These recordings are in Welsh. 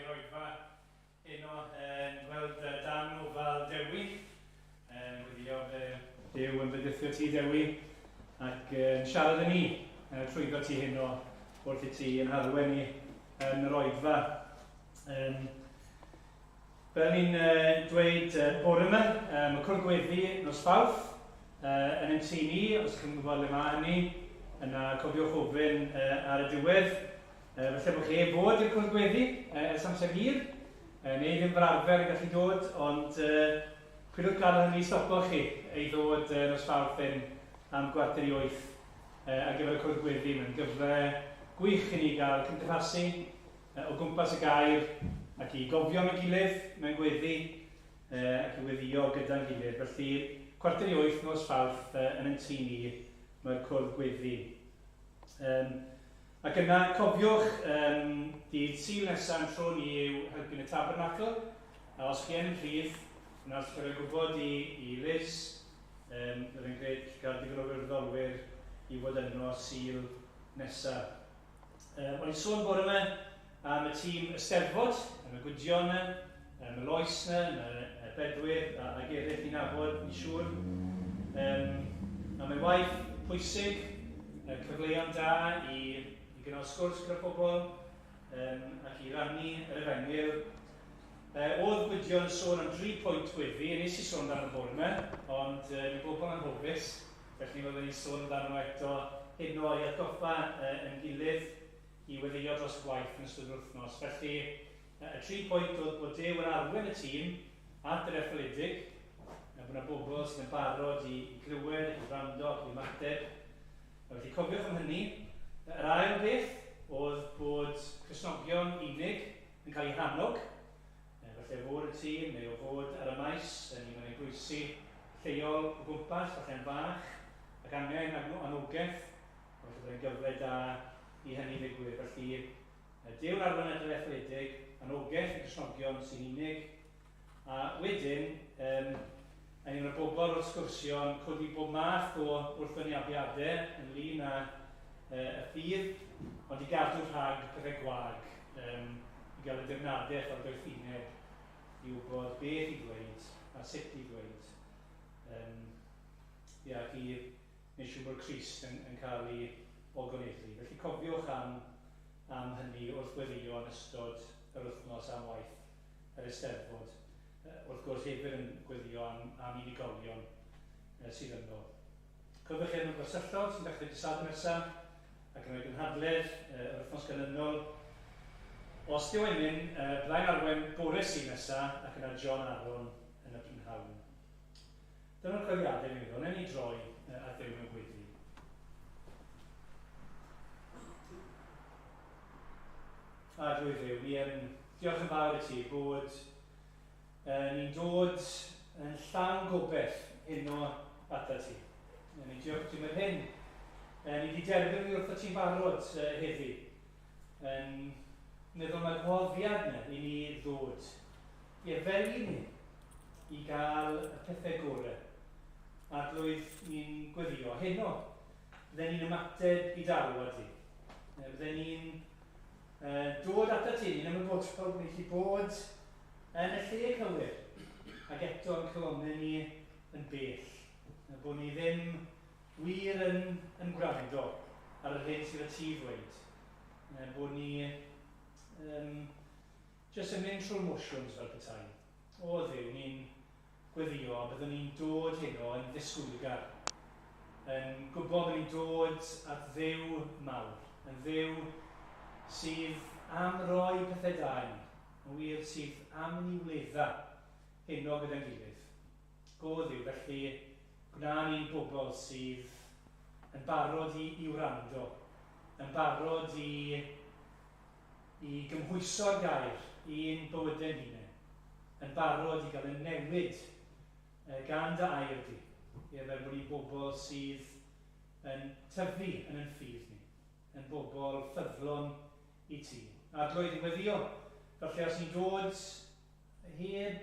roedfa heno yn gweld dan nhw fel Dewi. Gwyddio Dew yn bydythio ti Dewi ac siarad â ni trwyddo ti heno wrth i ti yn harwen ni yn yr oedfa. Fel ni'n dweud bore yma, mae cwrdd gweddi nos Fawrth yn ein tŷ ni, os ydych chi'n gwybod le mae hynny, yna cofiwch ofyn ar y diwedd. Felly bod chi fod i'r cwrdd gweddi ers amser hir, neu ddim fel arfer yn gallu dod, ond chwilwch gadael hynny stopo chi ei ddod nos Fawrth am 7:45 ar gyfer y cwrdd gweddi. Mae'n gyfle gwych i ni gael cymdeithasu o gwmpas y gair ac i gofio am ei gilydd mewn gweddi ac i weddio gyda'n gilydd. Felly 7:45 nos Fawrth yn ein tŷ ni mae'r cwrdd gweddi. Ac yna cofiwch dydd Sul nesaf yn tro ni yw helpu'n y Tabernacl. A os chi yn rhydd, yna os chi'n gwybod i Liz, byddai'n gwneud gael digon o wirddolwyr i fod yno Sul nesaf. O'n i'n sôn bore yma am y tîm Eisteddfod, am y Gwydion yna, am y Loes yna, am y Bedwyr ac eraill i nabod, ni siŵr. Am ei waith pwysig, cyfleoedd da i gynnal sgwrs gyda pobl ac i rannu yr efengyl. Oedd Gwydion yn sôn am 3 pwynt gweddi, nes i sôn dan y bore yma, ond mi bobl anghofus, felly fyddwn ni'n sôn dan nhw eto heno i atgoffa yn gilydd i weddïo dros gwaith yn ystod yr wythnos. Felly, y 3 pwynt oedd bod Dew yn arwen y tîm at yr etholedig, bod yna bobl sydd yn barod i glywed, i wrando ac i ymateb. Felly cofiwch am hynny. Yr ail beth oedd bod Cristnogion unig yn cael ei hannog. Felly o fod y tîm neu o fod ar y maes, ni'n mynd bwysu lleol o gwmpas, falle yn fach, ac angen anogaeth. Felly byddai'n gyfle da i hynny ddigwydd. Felly, Dew'n arwen yr etholedig, anogaeth i Cristnogion sy'n unig. A wedyn, ni'n mynd bobl o'r sgwrsio'n codi bob math o wrthwynebiadau ynglyn â y ffydd, ond i gadw rhag pethau gwag, i gael y defnadaeth o'r doethineb i wybod beth i ddweud a sut i ddweud. Ac i wneud siŵr bod Crist yn cael ei ogoneddlu. Felly cofiwch am hynny wrth weddïo yn ystod yr wythnos am waith yr Eisteddfod. Wrth gwrs hefyd yn gweddio am unigolion sydd yno. Cofiwch hyn o'r gwersyllod sy'n dechrau dydd Sadwrn nesaf ac yn rhoi gynhadledd yr wythnos ganlynol. Os dyw enyn, byddai'n arwen bore Sul nesaf ac yna John Aron yn y prynhawn. Dyna'r cofiadau ni'n meddwl, newn ni droi a Dew mewn gweddi. A drwy Dduw, ni yn diolch yn fawr i ti bod ni'n dod yn llawn gobeith heno ata ti. Ni'n diolch ti'n mynd hyn. Ni wedi derbyn ni wrth o ti'n barod heddi. Meddwl mae'r gwahoddiad yna i ni ddod i efelu ni i gael y pethau gorau. A blwydd ni'n gweddio heno. Bydden ni'n ymateb i dalwad ti. Bydden ni'n dod ata ti, ni'n ymwybodol bod ni'n gallu bod yn y lle cywir ac eto yn cylonu ni yn bell. Bod ni ddim wir yn gwrando ar yr hyn sydd y ti ddweud. Bod ni jyst yn mynd trwy'r motions fel petai. O Dduw, ni'n gweddio, byddwn ni'n dod heno yn ddisgwylgar. Yn gwybod bod ni'n dod at Dduw mawr. Yn Dduw sydd am roi pethau da i ni. Yn wir sydd am ni wledda heno gyda'n gilydd. Go Dduw, felly gwna ni'n bobl sydd yn barod i wrando, yn barod i gymhwyso'r gair i'n bywydau hunain, yn barod i gael y newid gan dy air di, fel bod ni'n bobl sydd yn tyfu yn ein ffydd ni, yn bobl ffyddlon i ti. A drwy ddiweddio, felly os ni'n dod heb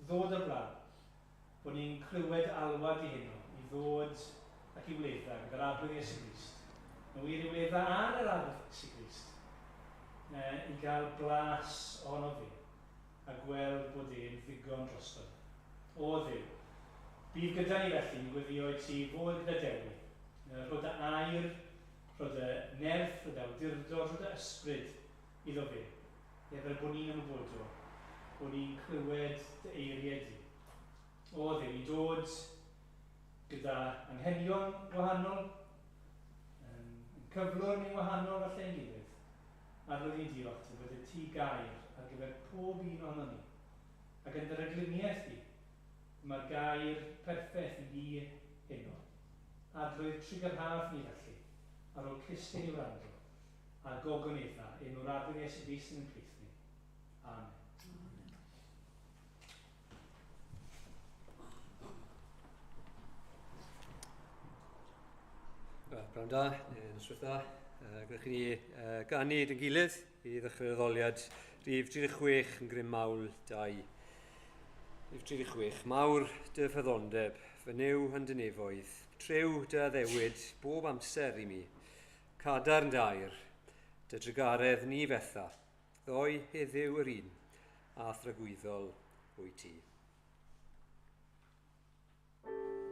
ddod o blaen, bod ni'n clywed alwad i heno, i ddod ac i wledda gyda'r arglwydd Iesu Grist. Yn wir i wledda ar yr arglwydd Iesu Grist. I cael blas ohono fi a gweld bod e'n ddigon drosto. O Dduw, bydd gyda ni felly gweddio i ti fod gyda Dewi, rhod y air, rhod y nerth, rhod y awdurdod, rhod y ysbryd iddo fi. Fel bod ni'n ymwybodol, bod ni'n clywed dy eiriau di. O Dduw, i dod gyda anghenion gwahanol, yn cyflwr ni'n wahanol falle yn gilydd, a roedd ni'n diolch ti bod y ti gair ar gyfer pob un ohono ni. Ac yn dy regluniaeth di, mae'r gair perffaith i ni heno. A roedd trigyrhaf ni felly, ar ôl cysgu i'w rando, a gogonedda enw'r adeg Iesu Grist yn plith ni. Amen. Pnawn da, noswaith dda. Gwneud chi ni ganu yn gilydd i ddechrau'r ddoliad rhif 36 yn Grym Mawl 2. Rhif 36. Mawr dy ffyddondeb, fy new yn dy nefoedd, trew dy addewid bob amser i mi, cadarn dair, dy drygaredd ni fetha, ddoi heddiw yr un, a thragwyddol wyt ti. Amser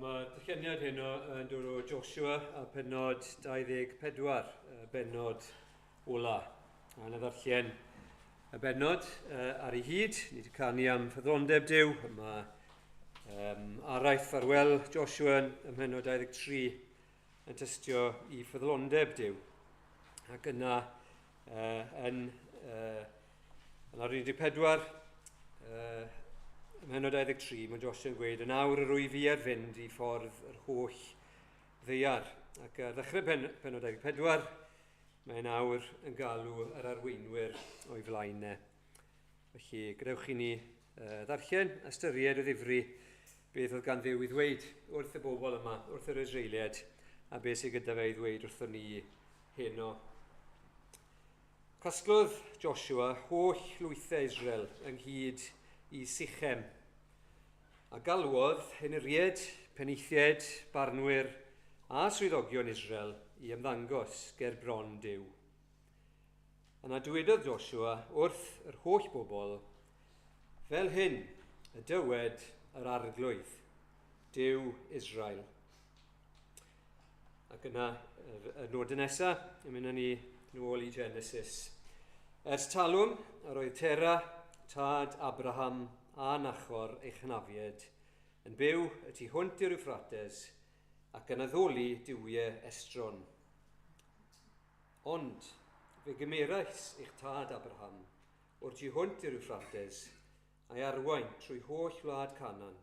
Mae dyllyniad hyn yn dod o Joshua a penod 24, benod ola. A na ddarllen y benod ar ei hyd. Ni wedi canu am ffyddlondeb Dyw. Mae araith ar wel Joshua ym mhenod 23 yn tystio i ffyddlondeb Dyw. Ac yna yn ar 14, ym mhenod 23, mae Joshua yn gweud, yn awr yr wyf i ar fynd i ffordd yr holl ddeiar. Ac ar ddechrau penod 24, mae'n awr yn galw yr arweinwyr o'i flaen. Felly, gadewch i ni ddarllen, ystyried o ddifri beth oedd gan Dduw i ddweud wrth y bobl yma, wrth yr Israeliad, a beth sydd gyda fe i ddweud wrthon ni heno. Casglodd Joshua holl lwythau Israel ynghyd i Sichem, a galwodd henuried, penaethiaid, barnwyr a swyddogion Israel i ymddangos ger bron Dyw. Yna dywedodd Joshua wrth yr holl bobl, fel hyn y dywed yr arglwydd, Dyw Israel. Ac yna, y nodau nesaf, yn mynd ni nôl i Genesis. Ers talwm, yr oedd Tera, tad Abraham a Nachor ei chynafied, yn byw y tu hwnt i'r Eufrates ac yn addoli diwiau estron. Ond fe gymerais eich tad Abraham o'r tu hwnt i'r Eufrates a'i arwain trwy holl wlad Canan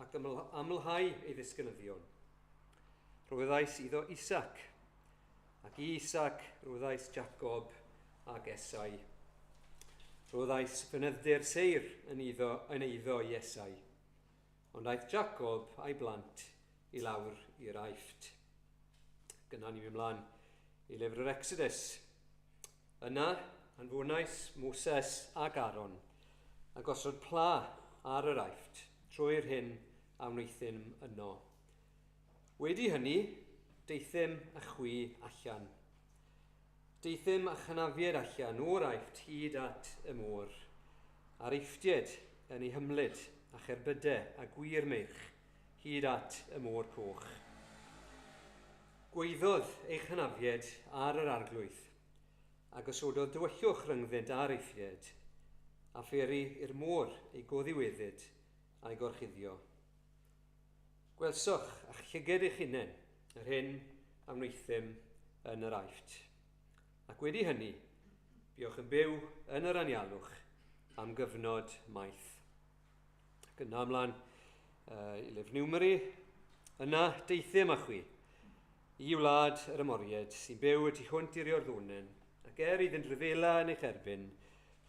ac amlhau ei ddisgynyddion. Roeddais iddo Isac, ac i Isac roeddais Jacob ac Esau. Roeddais fynyddir seir yn eiddo i Esau, ond aeth Jacob a'i blant i lawr i'r Aifft. Gyna ni mynd mlaen i lyfr yr Exodus. Yna, anfonais Moses ac Aaron a gosod pla ar yr Aifft trwy'r hyn a wnaethym yno. Wedi hynny, deithym y chwi allan. Deithym a chynafiad allan o'r Aifft hyd at y môr, a'r Eifftiad yn ei hymlyd a cherbydau a gwir meirch hyd at y môr coch. Gweiddodd ei chynafiad ar yr arglwydd, a gosododd dywyllwch rhyngddynt ar Eifftiad, a pheri i'r môr ei goddiweddyd a'i gorchuddio. Gwelsoch a'ch llyged eich hunain, yr hyn a wnaethym yn yr Aifft. Ac wedi hynny, buwch yn byw yn yr anialwch am gyfnod maith. Ac yna ymlaen i lyfr Niwmeri, yna deithym â chwi i wlad yr Amoriaid sy'n byw y tu hwnt i'r Iorddonen, ac iddynt rhyfela yn eich erbyn,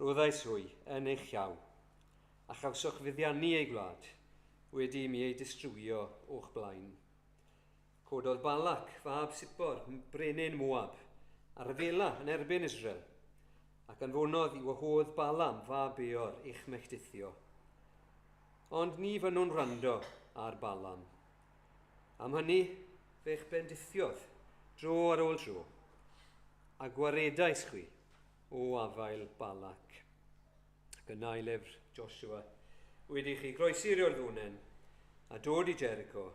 roeddais hwy yn eich llaw, a chawsoch fuddiannu ei gwlad, wedi mi ei distrwio o'ch blaen. Cododd Balak, fab Sipor, brenin Moab, a rhyfela yn erbyn Israel, ac anfonodd i wahodd Balam fab Beor i'ch melltithio. Ond ni fy nhw'n rando ar Balam. Am hynny, fe'ch bendithiodd dro ar ôl tro, a gwaredais chwi o afael Balak. Ac yna i lyfr Joshua, wedi chi groesi'r Iorddonen a dod i Jericho,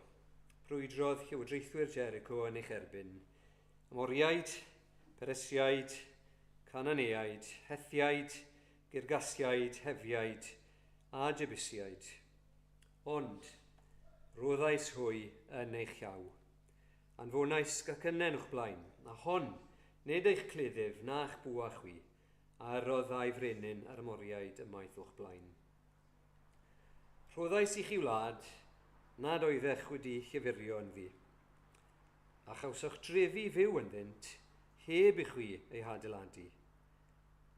brwydrodd llywodraethwyr Jericho yn eich erbyn, Amoriaid, Peresiaid, Cananeaid, Hethiaid, Girgasiaid, Hefiaid a Jebusiaid. Ond roeddais hwy yn eich llaw. Anfonais gacynnen o'ch blaen, a hon nid eich cleddyf na'ch bwa chwi, a roedd a'i frenin ar Amoriaid ymaith o'ch blaen. Rhoddais i chi wlad nad oeddech wedi llyfurio yn fi, a chawsoch drefi fyw ynddynt, heb i chwi ei hadeiladu,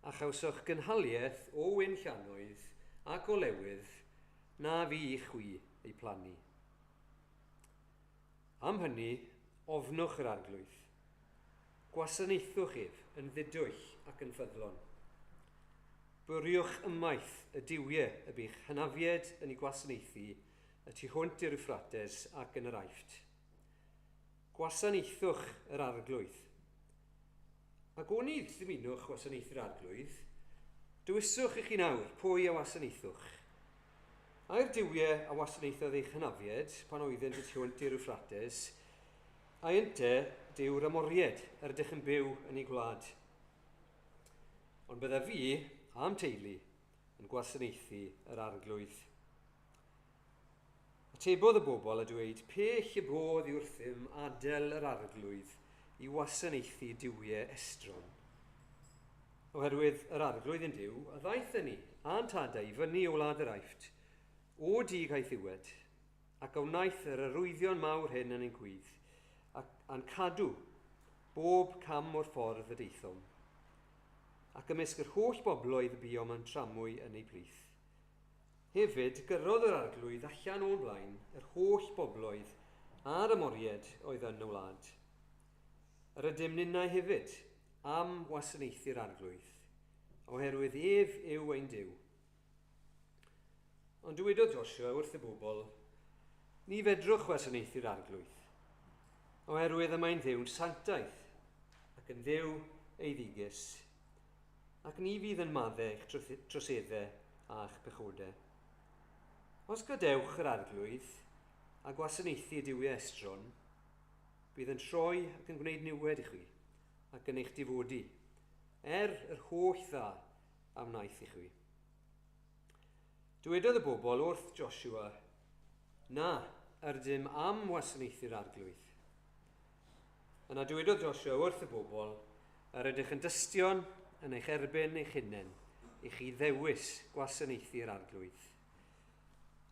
a chawsoch gynhaliaeth o wynllanwydd ac o lewydd na fi i chwi ei plannu. Am hynny, ofnwch yr arglwydd. Gwasanaethwch ef yn ddidwyll ac yn ffyddlon. Bwriwch ymaith y diwiau y bych hynafiad yn ei gwasanaethu y tu hwnt i'r Eufrates ac yn yr Aifft. Gwasanaethwch yr arglwydd. Ac o'n i ddymunwch wasanaethu'r arglwydd, dywyswch i chi nawr pwy a wasanaethwch. A'r diwiau a wasanaethodd ei chynafiad pan oeddent y tiwnt i'r Eufrates, a ynte diw'r amoriad yr ydych yn byw yn ei gwlad. Ond bydda fi a'm teulu yn gwasanaethu yr arglwydd. Atebodd y bobl a dweud, pell y bodd i wrthym adael yr arglwydd i wasanaethu diwiau estron. Oherwydd yr arglwydd yn diw, a ddaeth ni a'n tadau fyny o wlad yr Aifft, o dig a'i ddiwed, ac a wnaeth yr arwyddion mawr hyn yn ein gwydd, a'n cadw bob cam o'r ffordd y deithom, ac ymysg yr holl bobloedd y buom yn tramwy yn ei plith. Hefyd, gyrrodd yr arglwydd allan o'n blaen yr holl bobloedd a'r amoriad oedd yn y wlad. Yr ydym ninnau hefyd am wasanaethu'r arglwydd, oherwydd ef yw ein Duw. Ond dywedodd Joshua wrth y bobl, ni fedrwch wasanaethu'r arglwydd, oherwydd y mae'n dduw'n sanctaeth ac yn dduw ei ddigus, ac ni fydd yn maddau eich troseddau a'ch pechodau. Os gadewch yr arglwydd a gwasanaethu diwiau estron, bydd yn troi ac yn gwneud niwed i chi ac yn eich difodi, yr holl dda a wnaeth i chi. Dywedodd y bobl wrth Joshua, na, ydym am wasanaethu'r arglwydd. Yna dywedodd Joshua wrth y bobl, yr ydych yn dystion yn eich erbyn eich hunain, i chi ddewis gwasanaethu'r arglwydd.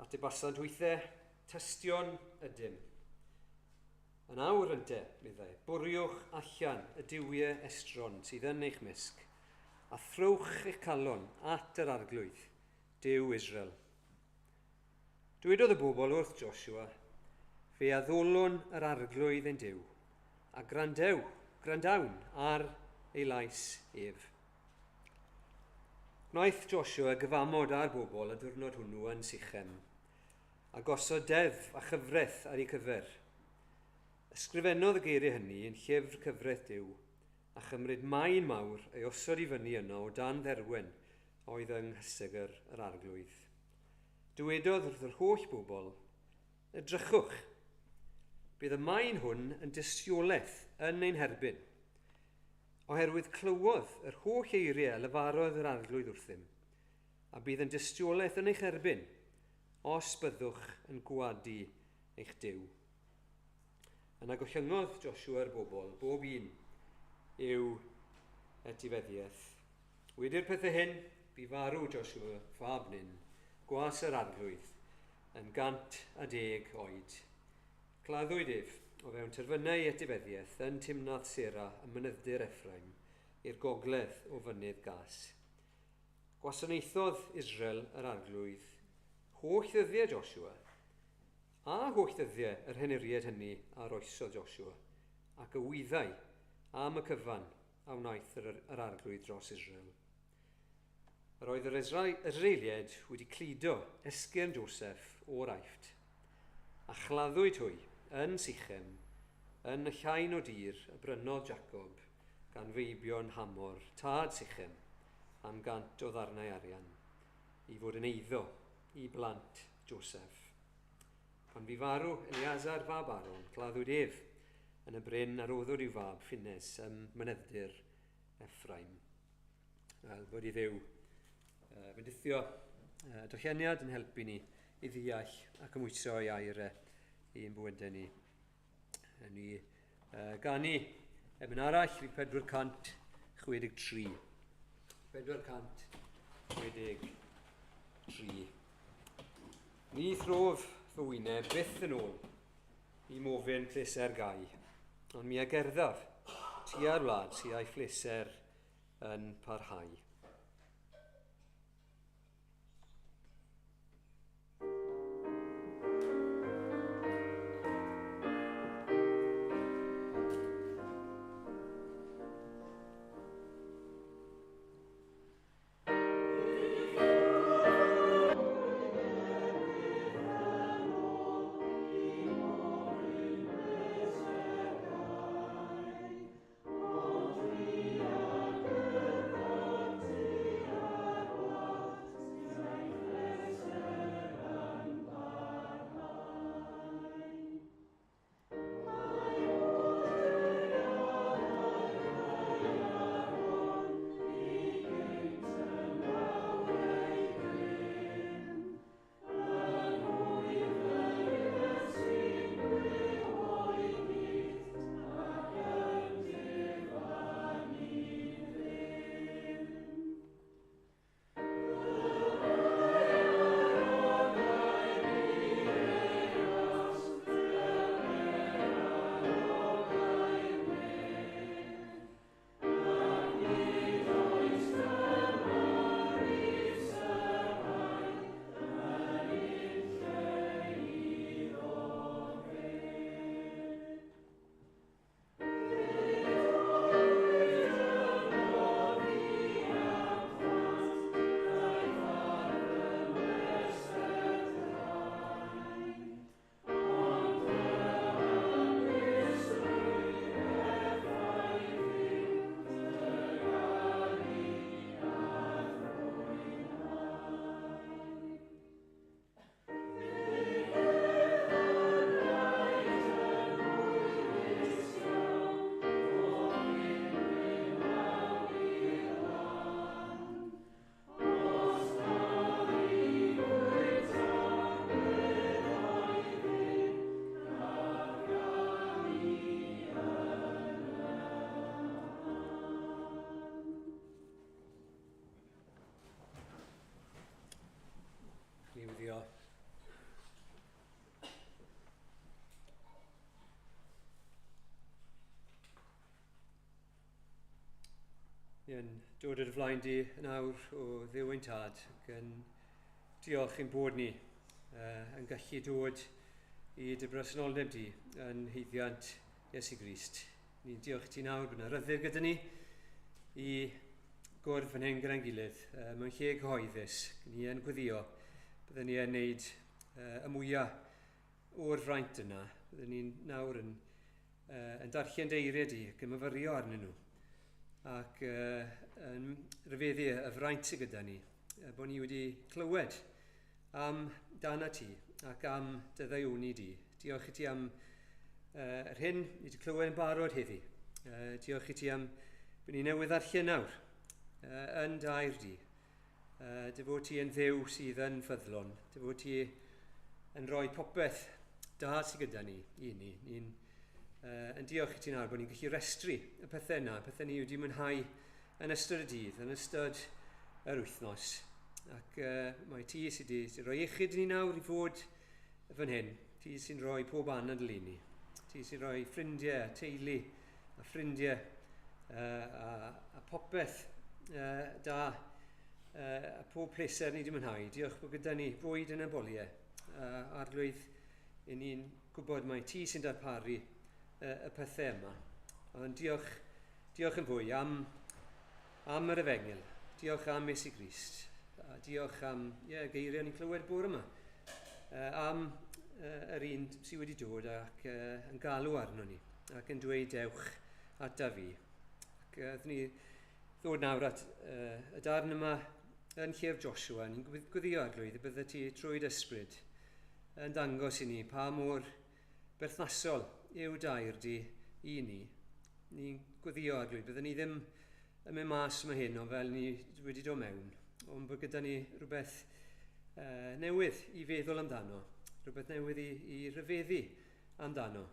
At y basant weithiau, tystion ydym. Yn awr ynte, meddai, bwriwch allan y diwiau estron sydd yn eich misg, a throwch eich calon at yr arglwydd, Duw Israel. Dywedodd y bobl wrth Joshua, fe addolwn yr arglwydd ein Duw, a grandawn ar ei lais ef. Gwnaeth Joshua gyfamod â'r bobl y diwrnod hwnnw yn Sychem, a gosod deddf a chyfraith ar ei cyfer. Ysgrifennodd y geiriau hynny yn llyfr cyfraith Duw, a chymryd maen mawr ei osod i fyny yno o dan dderwen oedd yng nghysegr yr arglwydd. Dywedodd wrth yr holl bobl, edrychwch, bydd y maen hwn yn dystiolaeth yn ein herbyn, oherwydd clywodd yr holl eiriau lefarodd yr arglwydd wrthym, a bydd yn dystiolaeth yn eich herbyn, os byddwch yn gwadu eich Duw. Yna gollyngodd Joshua yr bobl, bob un yw etifeddiaeth. Wedi'r pethau hyn, bu farw Joshua fab Nun, gwas yr arglwydd, yn 110 oed. Claddwyd ef o fewn terfynau etifeddiaeth yn Timnath Sera y mynydd-dir Effraim i'r gogledd o fynydd Gas. Gwasanaethodd Israel yr arglwydd holl ddyddiau Joshua, a holl ddyddiau yr henuriad hynny ar oesodd Joshua, ac y wyddau am y cyfan a wnaeth yr arglwydd dros Israel. Yr oedd yr Israeliad wedi cludo esgyrn Joseph o'r Aifft, a chladdwyd hwy yn Sychem, yn y llain o dir y brynodd Jacob, gan feibion Hamor, tad Sychem, am 100 o ddarnau arian, i fod yn eiddo i blant Joseph. Pan fu farw Eleazar fab Aron, claddwyd ef yn y bryn ar oddwyd i'w fab Ffinnes ym mynydd-dir Effraim. Wel, bod i ddew bendithio darlleniad yn helpu ni i ddeall ac ymwyso ei air i'n bywydau ni. Ni ganu ebyn arall, fi 463. 463. Ni throf fy wyneb byth yn ôl i mofyn pleser gau, ond mi a gerddaf tua'r wlad sydd â'i phleser yn parhau. Ni'n dod ar y flaen di yn awr o ddew ein tad ac yn diolch ein bod ni yn gallu dod i dy bresenoldeb di yn heiddiant Iesu Grist. Ni'n diolch ti nawr bod yna ryddid gyda ni i gwrdd fan hyn gyda'n gilydd mewn lle cyhoeddus. Ni yn gweddio byddwn ni yn gwneud y mwyaf o'r fraint yna. Byddwn ni'n nawr yn darllen deiriau di ac yn myfyrio arnyn nhw ac yn rhyfeddu y fraint sydd gyda ni bod ni wedi clywed am dan ti ac am dy ddaioni di. Diolch i ti am yr hyn i ti clywed yn barod heddi. Diolch i ti am bod ni newydd ddarllen nawr yn dair di. Dy fod ti yn ddew sydd yn ffyddlon. Dy fod ti yn rhoi popeth da sydd gyda ni i ni. Ni'n yn diolch i ti nawr bod ni'n gallu restru y pethau yna, pethau ni wedi mwynhau yn ystod y dydd, yn ystod yr wythnos. Ac mae ti sydd wedi rhoi iechyd i ni nawr i fod fan hyn. Ti sy'n rhoi pob anad ni. Ti sy'n rhoi ffrindiau, teulu a ffrindiau a popeth da a pob pleser ni wedi mwynhau. Diolch bod gyda ni bwyd yn y boliau. Arglwydd, i ni'n gwybod mae ti sy'n darparu y pethau yma. Ond diolch yn fwy am yr efengil. Diolch am Iesu Grist. Diolch am geiriau ni'n clywed bore yma. Am yr un sydd wedi dod ac yn galw arno ni ac yn dweud dewch ata fi. Ac ddyn ni ddod nawr at y darn yma yn llyfr Joshua. Ni'n gweddio arglwydd y bydde ti trwy'r ysbryd yn dangos i ni pa mor berthnasol yw dair di i ni. Ni'n gweddio arglwydd byddwn ni ddim yn mynd mas yma hyn o fel ni wedi dod mewn, ond bod gyda ni rhywbeth newydd i feddwl amdano, rhywbeth newydd i ryfeddu amdano.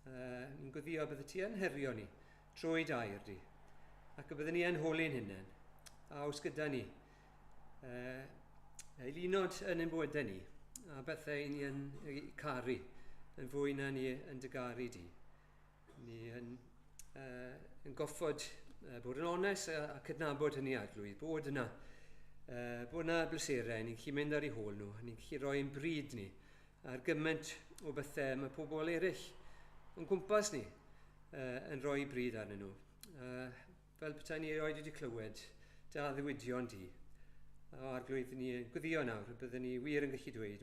Ni'n gweddio bydde ti yn herio ni trwy dair di, ac y bydden ni yn holi'n hunain. A os gyda ni eilunod yn ein bywydau ni, a bethau ni yn caru yn fwy na ni yn dygaru di. Ni yn goffod bod yn onest a cydnabod hynny arglwydd, bod yna bleserau, ni'n gallu mynd ar ei hôl nhw, ni'n gallu rhoi yn bryd ni ar gymaint o bethau mae pobl eraill yn gwmpas ni yn rhoi bryd arnyn nhw. Fel petai ni erioed wedi clywed da ddiwydion di. Arglwydd ni yn gweddio nawr, byddwn ni wir yn gallu dweud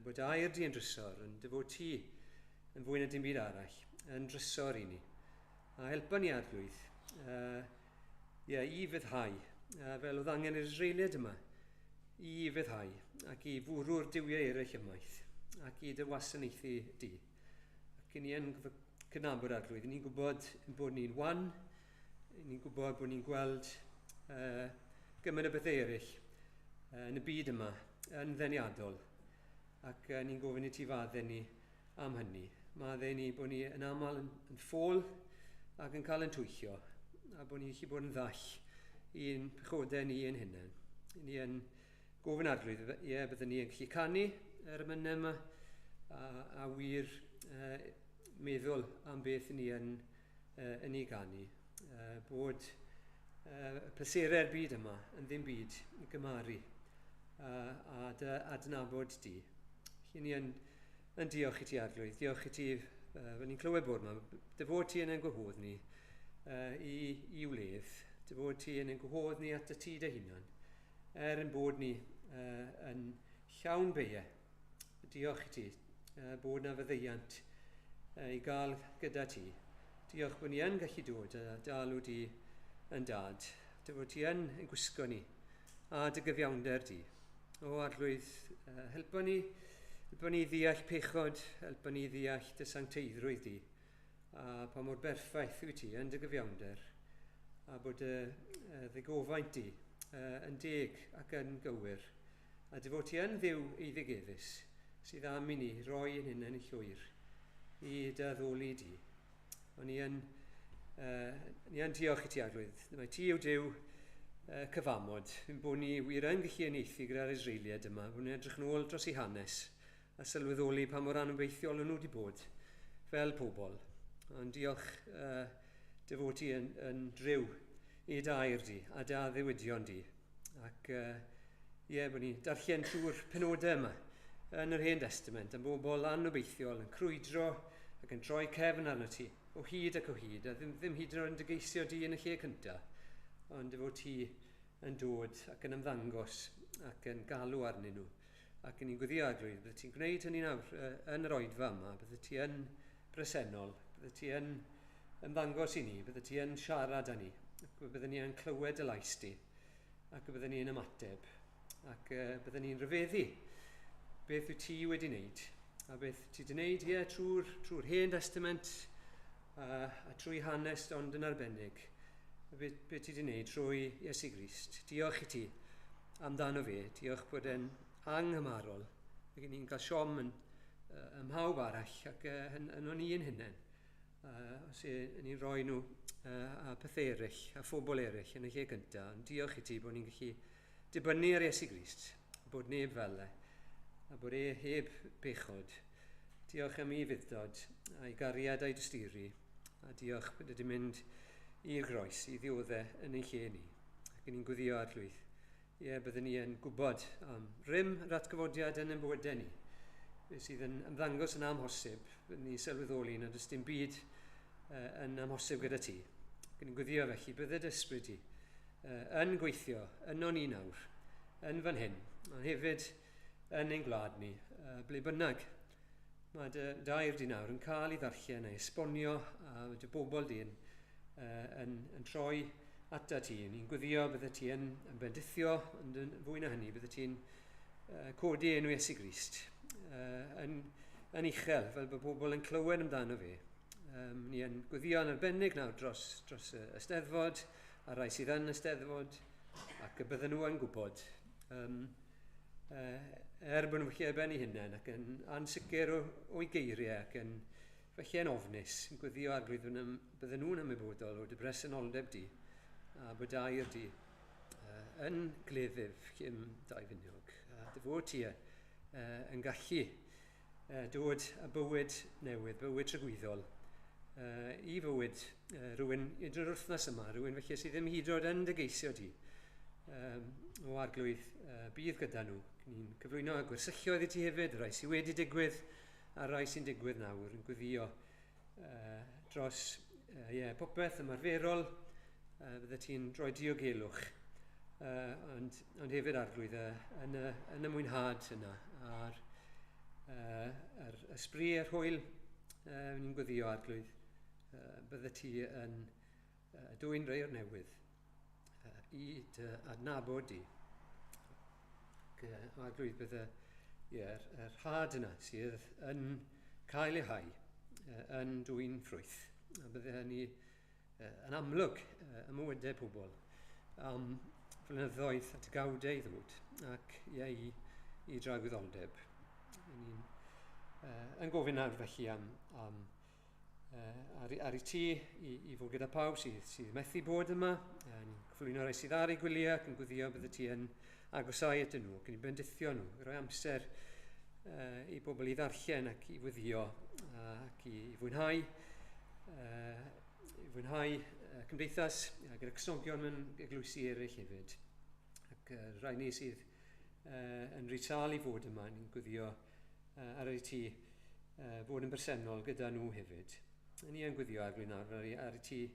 bod air di yn drysor, yn dy fod ti yn fwy na dim byd arall, yn drysor i ni. A helpa ni arglwydd i fyddhau, fel oedd angen yr Israeliad yma, i fyddhau ac i fwrw'r diwiau eraill ymaith ac i dy wasanaethu di. Ac ni yn cydnabod arglwydd, ni'n gwybod bod ni'n wan, ni'n gwybod bod ni'n gweld gymaint o bethau eraill yn y byd yma yn ddeniadol ac ni'n gofyn i ti faddau ni am hynny. Maddau ni bod ni yn aml yn ffôl ac yn cael yn twyllio a bod ni'n gallu bod yn ddall i'n pechodau ni yn hunain. Ni yn gofyn arglwydd, byddwn ni yn gallu canu yr ymynau yma a wir meddwl am beth ni yn ei ganu. Bod y pleserau'r byd yma yn ddim byd i gymaru a dy adnabod di. Ni yn diolch i ti arglwydd, diolch i ti fel ni'n clywed bod yma, dy fod ti yn ein gwahodd ni i wledd, dy fod ti yn ein gwahodd ni at y ti dy hunan, yn bod ni yn llawn beiau. Diolch i ti bod na fyddeiant i gael gyda ti. Diolch bod ni yn gallu dod a dalw di yn dad. Dy fod ti yn gwisgo ni a dy gyfiawnder di. O arglwydd, helpa ni ddeall pechod, helpa ni ddeall dy sancteiddrwydd di, a pa mor berffaith wyt ti yn dy gyfiawnder, a bod y ddigofaint di yn deg ac yn gywir, a dy fod ti yn dduw eiddigeddus, sydd am i ni roi yn hyn yn ei llwyr i dy addoli di. Ond ni yn diolch i ti arglwydd. Mae ti yw Duw cyfamod. Fi'n bod ni wir yn gallu unieithu gyda'r Israeliad yma. Bod ni'n edrych nôl dros ei hanes a sylweddoli pa mor anbeithiol nhw wedi bod fel pobl. Ond diolch dy fod ti yn driw i dair di a da ddiwydion di. Ac bod ni'n darllen trwy'r penodau yma yn yr Hen Testament yn bobl anobeithiol yn crwydro ac yn troi cefn arno ti o hyd ac o hyd, a ddim hyd yn oed yn dygeisio di yn y lle cyntaf, ond efo ti yn dod ac yn ymddangos ac yn galw arnyn nhw. Ac yn ni'n gwyddio Arglwydd, bydde ti'n gwneud hynny nawr yn yr oedfa yma, bydde ti yn bresennol, bydde ti yn ymddangos i ni, bydde ti yn siarad â ni, ac bydde ni yn clywed y lais di, ac bydde ni'n ymateb, ac bydde ni'n rhyfeddu beth wyt ti wedi wneud, a beth ti wedi wneud trwy'r Hen Testament a trwy hanes ond yn arbennig, beth ti wedi wneud trwy Iesu Grist. Diolch i ti amdano fe, diolch bod e'n anghymarol, ac ni'n cael siom yn mhawb arall ac yn o'n i'n hunain. Os ni'n rhoi nhw a pethau eraill, a phobl eraill yn y lle cyntaf, ond diolch i ti bod ni'n gallu dibynnu ar Iesu Grist, bod neb fel a bod heb bechod. Diolch am ei fuddod, a'i gariad a'i dysturi, a diolch bod wedi mynd i'r groes i ddioddau yn ein lle ni. Ac ni'n gwyddio Arglwydd. Byddwn ni yn gwybod am rym yr atgyfodiad yn ein bywydau ni. Beth sydd yn ymddangos yn amhosib, byddwn ni sylweddoli nad oes dim byd yn amhosib gyda ti. Ac ni'n gwyddio felly bydded ysbryd ti yn gweithio yno ni nawr, yn fan hyn, ond hefyd yn ein gwlad ni, ble bynnag. Mae dair di nawr yn cael ei ddarllen neu esbonio a dy bobl di yn troi ata ti. Ni'n gwyddio bydde ti yn bendithio, ond yn fwy na hynny, bydde ti'n codi enw Iesu Grist yn uchel, fel bod bobl yn clywed amdano fe. Ni yn gwyddio yn arbennig nawr dros y Steddfod, a rai sydd yn y Steddfod, ac y bydden nhw yn gwybod. Bod nhw'n felly ben eu hunain ac yn ansicr o'i geiriau ac yn felly yn ofnus, yn gwyddio Arglwydd bydden nhw'n ymwybodol o dy bresenoldeb di a bod dair di yn gleddyf cym dau finiog. A dy fod ti yn gallu dod â bywyd newydd, bywyd trygwyddol i fywyd rhywun i'r wythnos yma, rhywun felly sydd ddim hyd yn oed yn dygeisio ti o Arglwydd bydd gyda nhw. Ni'n cyflwyno a gwersylloedd i ti hefyd, rai sydd wedi digwydd a rai sy'n digwydd nawr, yn gwyddio dros popeth ymarferol, bydde ti'n rhoi diogelwch, ond hefyd Arglwydd yn y mwynhad yna, a'r ysbri a'r hwyl, ni'n gwyddio Arglwydd, bydde ti yn dwy'n rei o'r newydd i dy adnabod di. Arglwydd bydde yr had yna sydd yn cael ei hau yn dwy'n ffrwyth. A bydde hynny yn amlwg ymwydau pobl am flynyddoedd at y gawdau i ddod ac i dragwyddoldeb. Ni'n yn gofyn nawr felly ar ei ti i fod gyda pawb sydd methu bod yma. Ni'n cyflwyno rai sydd ar ei gwyliau ac yn gwyddio bydde ti yn agosau ydyn nhw, ac yn bendithio nhw, rhoi amser i bobl i ddarllen ac i wyddio ac i fwynhau cymdeithas gyda cysnogion mewn eglwysi eraill hefyd. Ac rai ni sydd yn rhital i fod yma, ni'n gwyddio ar ei ti bod yn bersonol gyda nhw hefyd. Ni yn gwyddio Arglwydd nawr ar ei ti.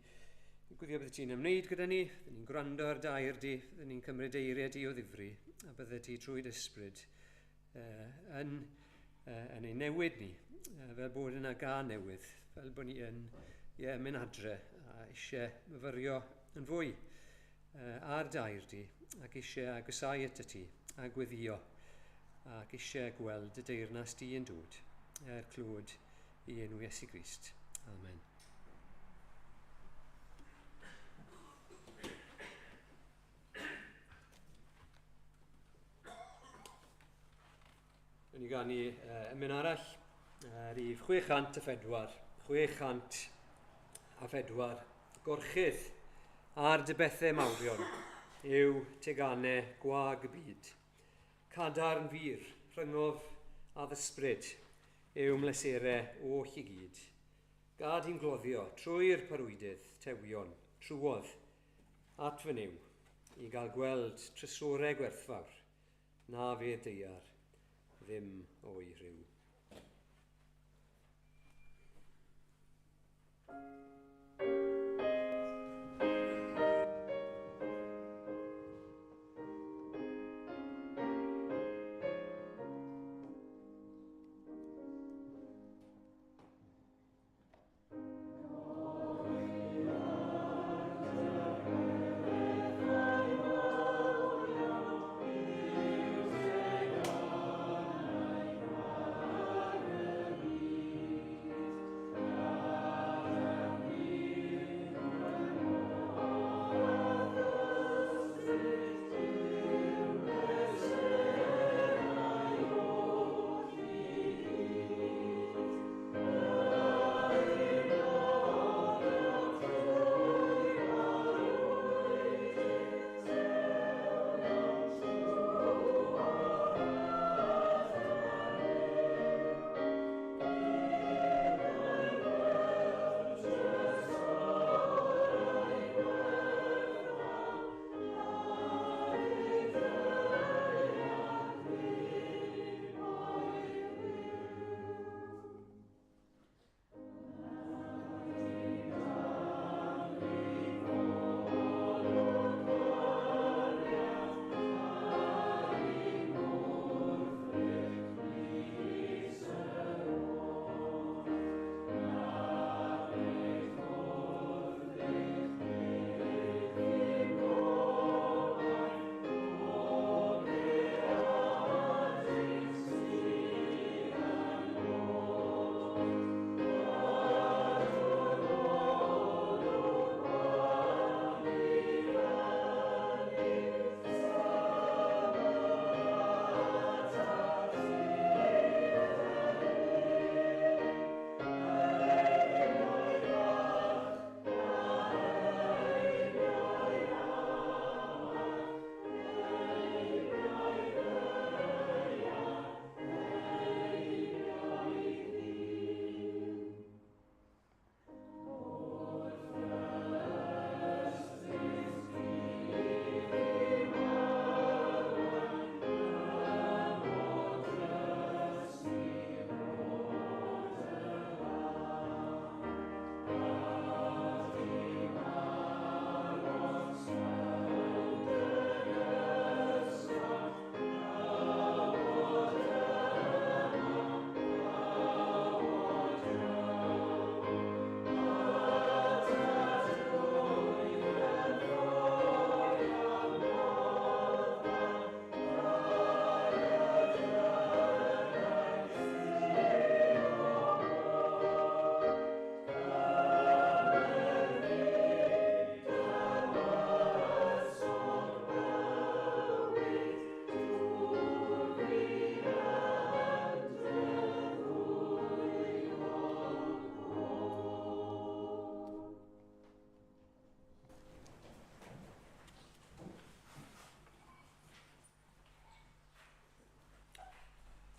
Ni'n gwyddio bydde ti'n ymwneud gyda ni, bydde ni'n gwrando ar dair di, bydde ni'n cymryd eiriau di o ddifri, a bydde ti trwy'r ysbryd yn ei newid ni, fel bod yna ga newydd, fel bod ni yn mynd adre a eisiau myfyrio yn fwy ar dair di, ac eisiau agosau at y ti, a gwyddio, ac eisiau gweld y deyrnas di yn dod, clwyd i enw Iesu Grist. Amen. Ni gan ni ymyn arall, rhif 604, 604, gorchydd ar dy bethau mawrion yw tegannau gwag y byd. Cadarn fyr, rhyngof a ddysbryd yw mleserau oll i gyd. Gad i'n gloddio trwy'r parwydydd tewion, trwodd at fy niw i gael gweld trysorau gwerthfawr, na fe deiar ddim o'i rhyw.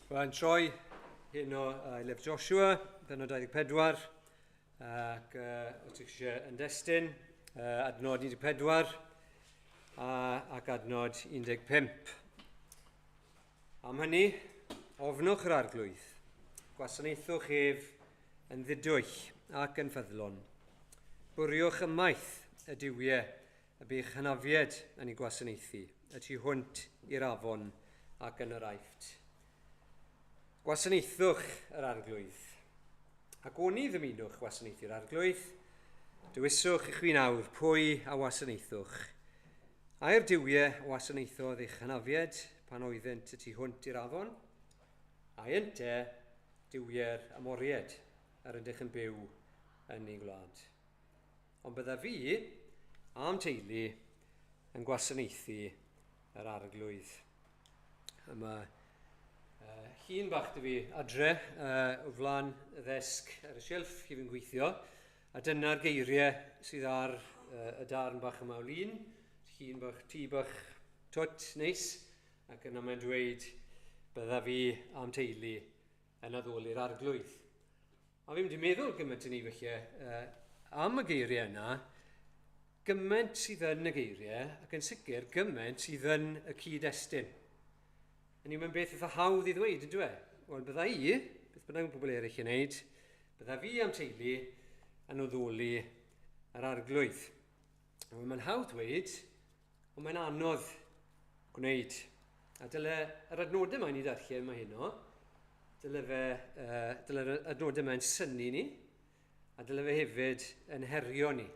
Rwy'n troi hyn o Lyfr Joshua, benod 24, ac os ydych eisiau yn destun, adnod 14 ac adnod 15. Am hynny, ofnwch yr arglwydd, gwasanaethwch ef yn ddidwyll ac yn ffyddlon. Bwriwch ymaith y diwiau y by'ch hynafiad yn ei gwasanaethu, y tu hwnt i'r afon ac yn yr aifft. Gwasanaethwch yr arglwydd, ac oni ddymunwch gwasanaethu'r arglwydd, dywyswch i chwi nawr pwy a wasanaethwch. A'r diwiau wasanaethodd eich hynafiad pan oeddent y tu hwnt i'r afon, a ynte diwiau'r amoriad ar ydych yn byw yn ei gwlad. Ond bydda fi a'm teulu yn gwasanaethu yr arglwydd. Yma llun bach dy fi adre o flaen y ddesg ar y silff i fi'n gweithio, a dyna'r geiriau sydd ar y darn bach yma o lun, llun bach, tŷ bach twt neis, ac yna mae'n dweud bydda fi a'm teulu yn addoli'r arglwydd. A fi'n wedi meddwl gymaint i ni felly am y geiriau yna, gymaint sydd yn y geiriau, ac yn sicr gymaint sydd yn y cyd-destun. Hynny mae'n beth eitha hawdd i ddweud, yn dwi? Wel, bydda i, beth byddai'n pobl eraill yn wneud, bydda fi am teulu yn oddoli yr arglwydd. Wel, mae'n hawdd dweud, ond mae'n anodd gwneud. A dyle yr adnodau mae'n i ddarllen mae hynno, dyle'r adnodau mae'n syni ni, a dyle fe hefyd yn herio ni.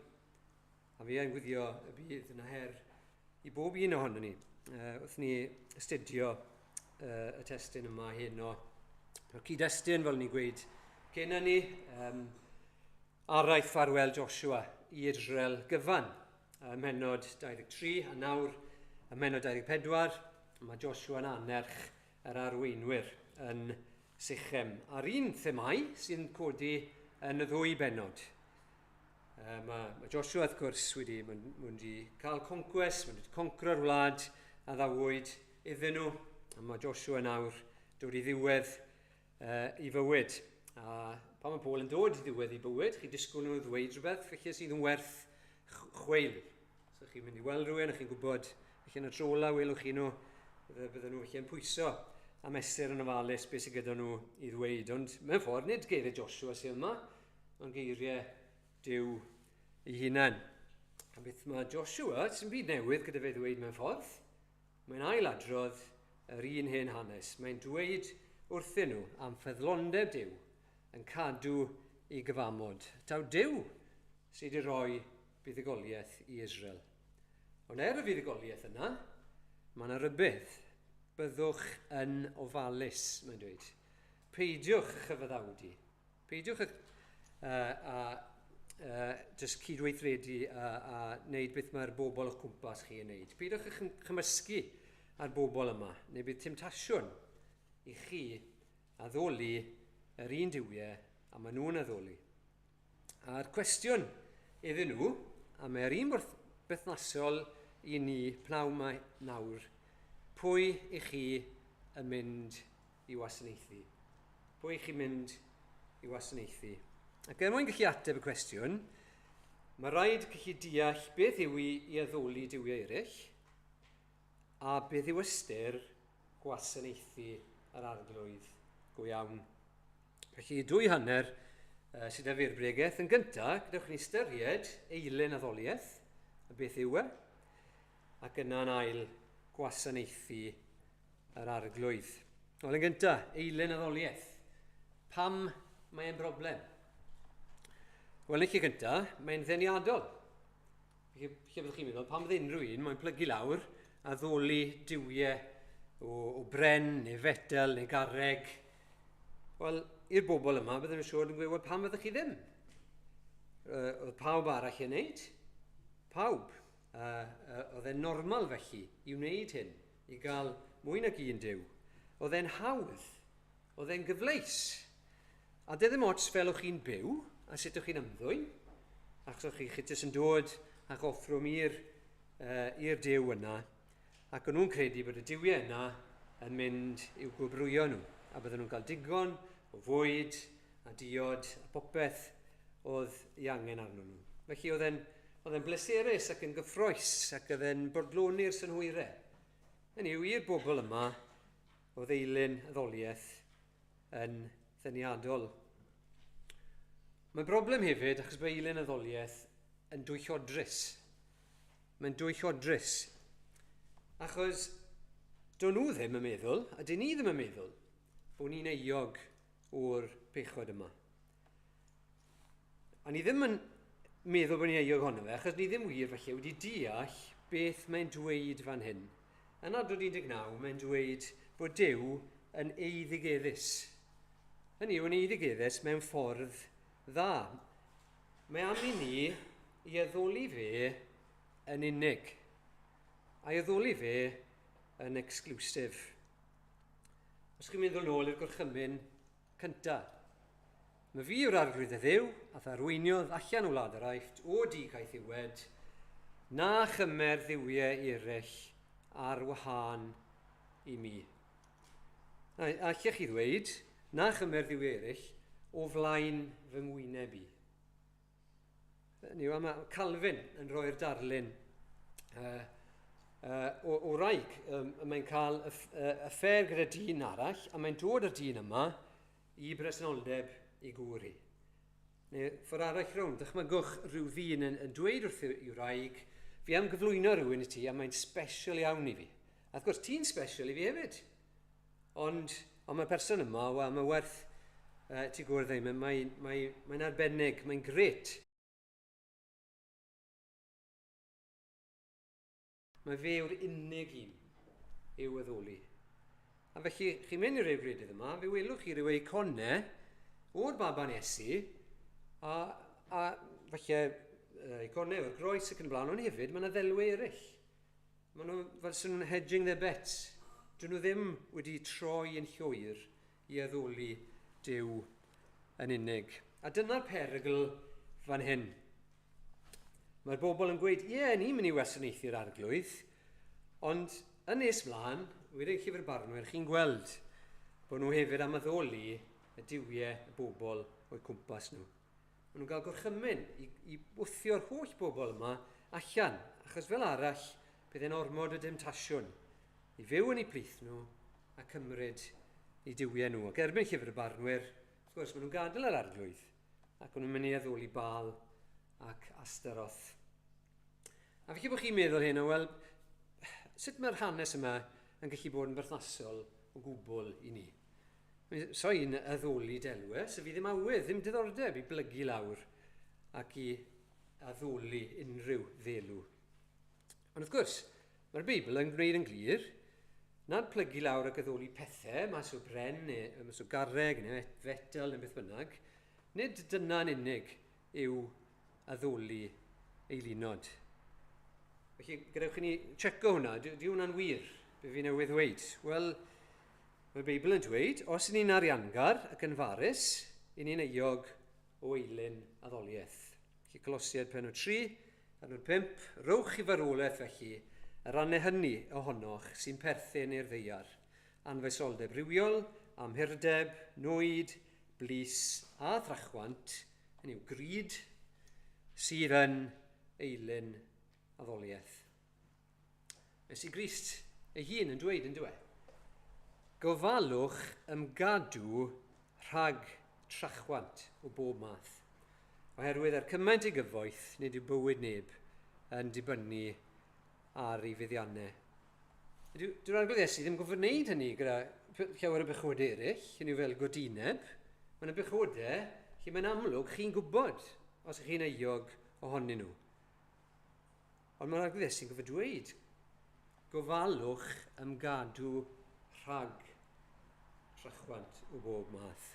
A fi yn gwyddio y bydd yn her i bob un ohono ni. Wrth ni astudio y testyn yma heno. Mae'r cyd-destun, fel ni'n gweud, cyn hynny, araith ffarwel Joshua i Israel gyfan. Ymhenod 23 a nawr ymhenod 24, mae Joshua yn anerch yr arweinwyr yn Sychem. A'r un themau sy'n codi yn y ddwy benod. Mae Joshua, wrth gwrs, wedi cael conquest, wedi concro'r wlad a ddawwyd iddyn nhw. A mae Joshua nawr dod i ddiwedd i fywyd. A pan mae pobl yn dod i ddiwedd i bywyd, chi disgwyl nhw ddweud rhywbeth, felly sydd yn werth chweil. So chi'n mynd i weld rhywun, a chi'n gwybod, felly yn y trola, welwch chi nhw, bydden nhw felly yn pwyso a mesur yn ofalus beth sydd gyda nhw i ddweud. Ond mewn ffordd, nid geiriau Joshua sydd yma, ond geiriau Duw ei hunain. A beth mae Joshua, sy'n byd newydd gyda fe ddweud mewn ffordd, mae'n ailadrodd yr un hen hanes. Mae'n dweud wrthyn nhw am ffyddlondeb Duw yn cadw i gyfamod. Taw Duw sydd wedi rhoi buddugoliaeth i Israel. Ond y fuddugoliaeth yna, mae yna rybydd. Byddwch yn ofalus, mae'n dweud. Peidiwch chyfaddawdi. Peidiwch jyst cydweithredu a wneud beth mae'r bobl o'ch cwmpas chi yn wneud. Peidiwch eich chymysgu ar bobl yma, neu bydd temtasiwn i chi addoli yr un diwiau a maen nhw'n addoli. A'r cwestiwn iddyn nhw, a mae'r un berthnasol i ni pnawn mae nawr, pwy i chi yn mynd i wasanaethu? Pwy i chi mynd i wasanaethu? Ac mwyn gallu ateb y cwestiwn, mae rhaid gallu deall beth yw i addoli diwiau eraill a beth yw ystyr gwasanaethu yr arglwydd go iawn. Felly, dwy hanner sydd â furbregaeth. Yn gyntaf, gydwch ni ystyried eilen addoliaeth, a beth yw e, ac yna'n ail gwasanaethu yr arglwydd. Wel, yn gyntaf, eilen addoliaeth. Pam mae'n broblem? Wel, yn lle gyntaf, mae'n ddeniadol. Lle byddwch chi'n meddwl, pam bydd unrhyw un, mae'n plygu lawr a ddoli diwiau o bren, neu fetel, neu garreg. Wel, i'r bobl yma, byddwn nhw'n siŵr yn gweud, wel, pam byddwch chi ddim? Oedd pawb arall yn wneud? Pawb. Oedd e'n normal felly i wneud hyn, i gael mwy nag un Duw. Oedd e'n hawdd, oedd e'n gyfleus. A dy ddim ots fel o'ch chi'n byw, a sut o'ch chi'n ymddwyn, achos o'ch chi jyst yn dod a'ch offrwm i'r Duw yna, ac o'n nhw'n credu bod y diwiau yna yn mynd i'w gwobrwyo nhw, a bydden nhw'n cael digon o fwyd, a diod, a popeth oedd ei angen arnyn nhw. Felly oedd e'n bleserus ac yn gyffroes ac oedd e'n bodloni'r synhwyrau. Hynny yw, i'r bobl yma o ddeilyn addoliaeth yn ddeniadol. Mae'n broblem hefyd achos mae eilen addoliaeth yn dwychodrus. Mae'n dwychodrus. Achos do'n nhw ddim yn meddwl, a dyn ni ddim yn meddwl, bod ni'n euog o'r pechod yma. A ni ddim yn meddwl bod ni'n euog ohono fe, achos ni ddim wir felly wedi deall beth mae'n dweud fan hyn. Yn adnod 19, mae'n dweud bod Duw yn eiddigeddus. Hynny yw, yn eiddigeddus mewn ffordd dda. Mae am i ni i addoli fe yn unig, a i addoli fe yn exclusif. Os chi'n meddwl nôl i'r gorchymyn cyntaf, mae fi yw'r arglwydd y Dduw, a arweiniodd allan o wlad yr Aifft o di caethiwed, na chymer ddiwiau eraill ar wahân i mi. A allech chi ddweud, na chymer ddiwiau eraill o flaen fy ngwyneb i. Mae Calvin yn rhoi'r darlun o wraig. Mae'n cael affair gyda dyn arall, a mae'n dod â'r dyn yma i bresenoldeb i gŵr hi. Neu ffordd arall rownd, dychmygwch rhyw ddyn yn dweud wrth i'w wraig, fi am gyflwyno rhywun i ti, a mae'n special iawn i fi. A wrth gwrs, ti'n special i fi hefyd. Ond mae'r person yma, mae werth ti gwrdd ei, mae'n arbennig, mae'n gret. Mae fe yw'r unig un i'w addoli. A felly, chi'n mynd i'r gredydd yma, fe welwch chi ryw eiconau o'r baban Iesu, a felly eiconau o'r groes ac yn blaen, ond hefyd mae yna ddelwau eraill. Mae nhw fel sy'n nhw'n hedging their bets. Dyn nhw ddim wedi troi yn llwyr i addoli Duw yn unig. A dyna'r perygl fan hyn. Mae'r bobl yn gweud, ni'n mynd i wasanaethu'r arglwydd, ond yn nes mlaen, wedi'i llyfr barnwyr, chi'n gweld bod nhw hefyd am addoli y diwiau y bobl o'i cwmpas nhw. Maen nhw'n cael gorchymyn i wthio'r holl bobl yma allan, achos fel arall, bydd e'n ormod o demtasiwn i fyw yn eu plith nhw a cymryd eu diwiau nhw. Ac erbyn llyfr barnwyr, wrth gwrs, maen nhw'n gadael yr arglwydd ac maen nhw'n mynd i addoli Baal ac Astaroth. A felly bod chi'n meddwl hyn, wel, sut mae'r hanes yma yn gallu bod yn berthnasol o gwbl i ni? So i'n addoli delwau, so fi ddim awydd, ddim diddordeb i blygu lawr ac i addoli unrhyw ddelw. Ond wrth gwrs, mae'r Beibl yn gwneud yn glir, nad plygu lawr ac addoli pethau, mas o bren, neu mas o garreg, neu fetel, neu beth bynnag, nid dyna'n unig yw addoli eilinod. Felly, gadewch i ni checo hwnna, di hwnna'n wir, be fi newydd dweud? Wel, mae'r Beibl yn dweud, os y'n ni'n ariangar ac yn farus, y'n ni'n euog o eilyn addoliaeth. Felly, Colosiad penod 3, penod 5, rowch i farwolaeth felly, y rannau hynny ohonoch sy'n perthyn i'r ddeiar, anfesoldeb rywiol, amhyrdeb, nwyd, blis a thrachwant, hynny yw gryd, sydd yn eilyn addoliaeth. Nes i Grist ei hun yn dweud yn dweud, gofalwch ymgadw rhag trachwant o bob math, oherwydd cymaint ei gyfoeth nid yw bywyd neb yn dibynnu ar ei fuddiannau. Dyw'r arglwydd Iesu ddim gofod wneud hynny gyda llawer o bechod eraill, hynny yw fel godineb. Mae'n y bechodau lle mae'n amlwg chi'n gwybod os ych chi'n euog ohonyn nhw. Ond mae'r arglwydd Iesu'n gofod dweud, gofalwch ymgadw rhag trachwant o bob math.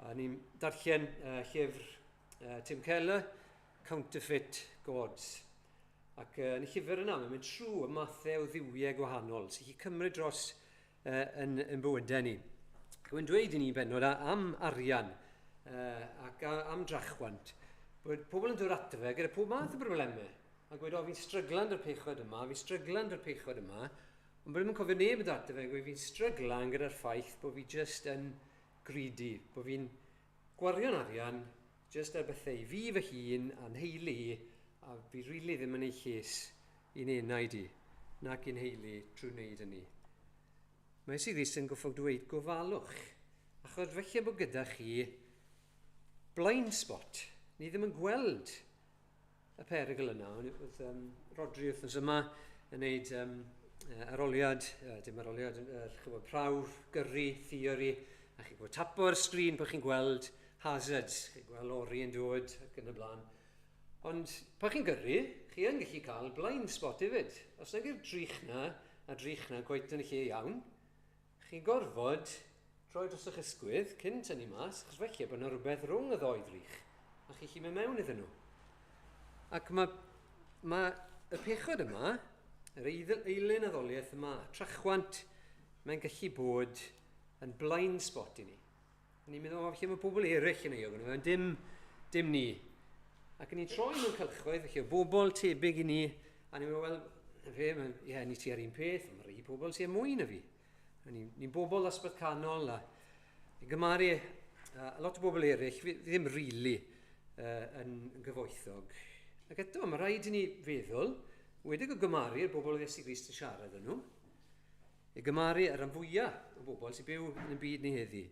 A ni'n darllen llyfr Tim Keller, Counterfeit Gods. Ac yn y llyfr yna, mae'n mynd trwy y mathau o ddiwiau gwahanol sy'n gallu cymryd dros yn bywydau ni. Mae'n dweud i ni benod am arian ac am drachwant, bod pobl yn dod ato fe gyda pob math o broblemau. A gweud, fi'n stryglan dy'r pechod yma, fi'n stryglan dy'r pechod yma, ond bod ddim yn cofio neb yn ato fe, gweud fi'n stryglan gyda'r ffaith bod fi jyst yn greedy, bod fi'n gwario'n arian jyst ar bethau i fi fy hun a'n heili, a fi rili ddim yn ei lles i'n enaid i, nac i'n heili trwy wneud hynny. Mae Iesu Grist yn goffod dweud gofalwch, achos felly bod gyda chi blind spot. Ni ddim yn gweld y perygl yna. Oedd Rodri wrthnos yma yn gwneud aroliad, dim aroliad, prawr, gyrru, theori, a chi'n gwybod tapo'r sgrin bod chi'n gweld hazards, chi'n gweld lori yn dod ac yn y blaen. Ond pa chi'n gyrru, chi yn gallu cael blind spot hefyd. Os nag yw'r drych na gwaith yn y lle iawn, chi'n gorfod troi dros eich ysgwydd cyn tynnu mas, achos felly bod yna rhywbeth rhwng y ddoi ddrych, a chi chi'n mynd mewn iddyn nhw. Ac mae y pechod yma, yr eilyn addoliaeth yma, trachwant, mae'n gallu bod yn blind spot i ni. Ni'n meddwl, felly mae pobl eraill yn euog yn dim ni. Ac yn ni'n troi mewn cylchoedd, felly o bobl tebyg i ni, a ni'n meddwl, ni ti ar un peth, ond mae rhai pobl sy'n mwy na fi. Ni'n bobl ddosbarth canol, a ni'n gymaru lot o bobl eraill, fi ddim rili yn gyfoethog Ac eto, mae rhaid i ni feddwl, wedig o gymaru'r bobl oedd Iesu Grist yn siarad yn nhw, i gymaru ar ran fwyaf o bobl sy'n byw yn y byd ni heddi.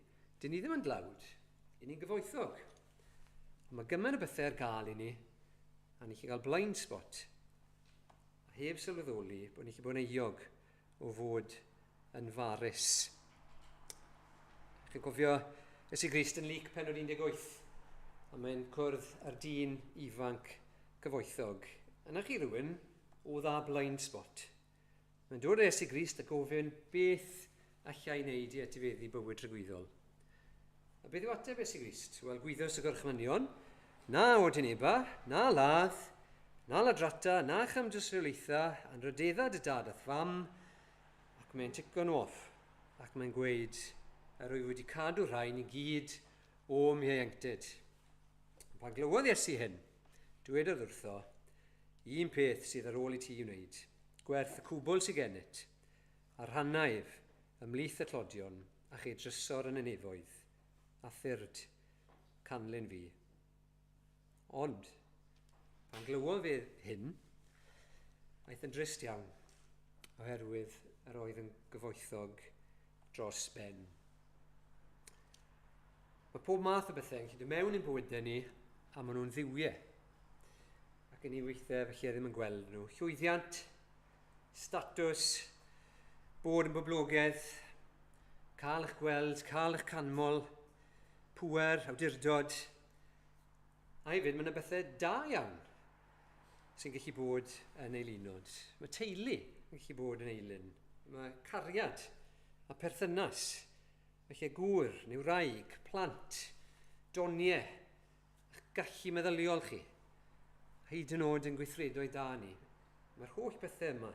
Dyn ni ddim yn dlawd, i ni'n gyfoethog. Mae gymaint o bethau ar gael i ni, a ni'n gallu cael blind spot, a heb sylweddoli bod ni'n gallu bod yn euog o fod yn farus. Chi'n cofio Iesu Grist yn Luc pennod 18, a mae'n cwrdd ar dyn ifanc gyfoethog. Yna chi rhywun o dda blind spot. Mae'n dod â Iesu Grist a gofyn beth allai wneud i etifeddu bywyd tragweddol. A beth yw ateb Iesu Grist? Wel, gwyddus y gorchmynion, na oed i neba, na ladd, na ladrata, na chymdrysrolaetha, a'n rydeddad y dad a thfam, ac mae'n tico nhw off, ac mae'n gweud, yr wyf wedi cadw rhain i gyd o mi ieuenctid. Pan glywodd Iesu hyn, dywedodd wrtho, un peth sydd ar ôl i ti wneud, gwerth y cwbl sy'n gennyt, a rhannaif ymlith y tlodion a chei drysor yn y nefoedd, a thyrd canlyn fi. Ond, pan glywodd fe hyn, aeth yn drist iawn, oherwydd yr oedd yn gyfoethog dros ben. Mae pob math o bethau yn gallu dod mewn i'n bywydau ni, a maen nhw'n ddiwiau. Ac yn ei weithiau felly ddim yn gweld nhw. Llwyddiant, statws, bod yn boblogaidd, cael eich gweld, cael eich canmol, pŵer, awdurdod. A hefyd, mae yna bethau da iawn sy'n gallu bod yn eilunod. Mae teulu yn gallu bod yn eilun. Mae cariad a perthynas. Felly gŵr, neu wraig, plant, doniau, eich gallu meddyliol chi. Hyd yn oed yn gweithredoedd da ni. Mae'r holl bethau yma,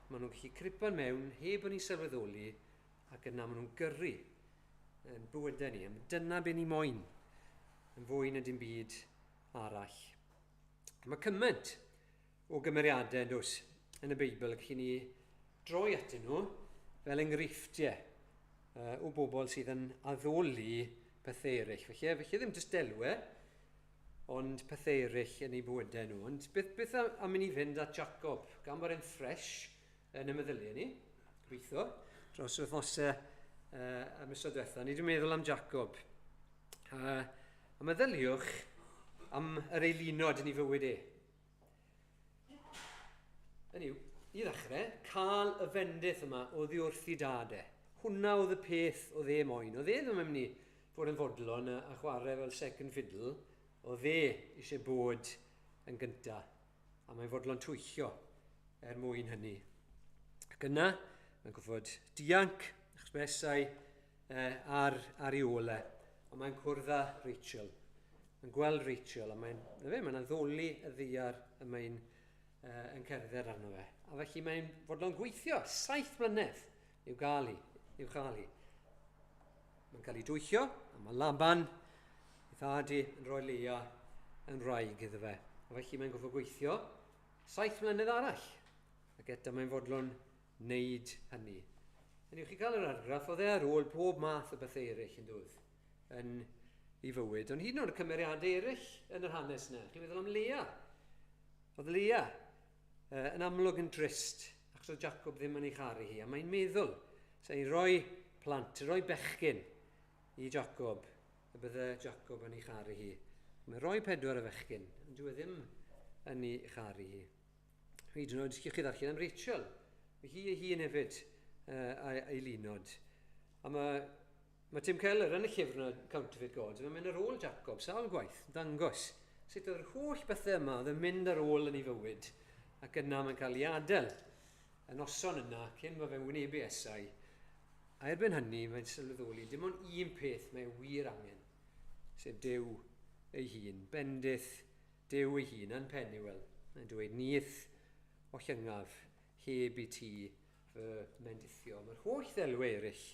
maen nhw'n gallu cripan mewn heb o'n i sylweddoli, ac yna maen nhw'n gyrru yn bywydau ni. Dyna be ni moyn, yn fwy na dim byd arall. Mae cymaint o gymeriadau dos yn y Beibl gallu ni droi atyn nhw fel enghreifftiau o bobl sydd yn addoli pethau eraill. Felly ddim jyst delwau, ond pethau eraill yn ei bywydau nhw. Ond beth am i ni fynd at Jacob, gan bod e'n ffres yn y meddyliau ni, gweithio, dros wythnosau y misoedd diwethaf. Ni wedi meddwl am Jacob. A meddyliwch am yr eilunod yn ei fywyd e. Hynny yw, i ddechrau, cael y fendith yma oddi wrth i dadau. Hwna oedd y peth oedd e moyn. Oedd e ddim yn mynd i fod yn fodlon a chwarae fel second fiddle. Oedd e eisiau bod yn gyntaf. A mae'n fodlon twyllio mwyn hynny. Ac yna, mae'n goffod dianc expressau ar ei ole. Ond mae'n cwrdd â Rachel. Mae'n gweld Rachel a mae'n addoli y ddiar y mae'n yn cerdded arno fe. A felly mae'n fodlon gweithio 7 mlynedd i'w chael hi. Mae'n cael ei dwyllio, a mae Laban, ei thad yn rhoi Leia yn wraig iddo fe. A felly mae'n goffo gweithio 7 mlynedd arall. Ac eto mae'n fodlon wneud hynny. Yn chi cael yr argraff, oedd e ar ôl pob math o bethau eraill yn dod yn ei fywyd. Ond hyd yn oed y cymeriadau eraill yn yr hanes yna. Chi'n meddwl am Leia. Oedd Leia yn amlwg yn drist, achos oedd Jacob ddim yn ei charu hi. A mae'n meddwl, sa'n rhoi plant, rhoi bechgyn i Jacob, y bydde Jacob yn ei charu hi. Mae'n rhoi 4 y fechgyn, ond dyw e ddim yn ei charu hi. Hyd yn oed, chi ddarllen am Rachel. Hi yn hefyd ei lunod. A mae Tim Keller yn y llyfr yna, Counterfeit God, mae'n mynd ar ôl Jacob, sawl gwaith, dangos. Sut oedd yr holl bethau yma, oedd yn mynd ar ôl yn ei fywyd, ac yna mae'n cael ei adael. Y noson yna, cyn mae fe'n wynebu esau, a erbyn hynny, mae'n sylweddoli, dim ond un peth mae'n wir angen, sef Duw ei hun, bendith Duw ei hun, yn Peniel. Mae'n dweud, nith o llyngaf, heb i ti fy mendithio. Mae'r holl ddelw eraill,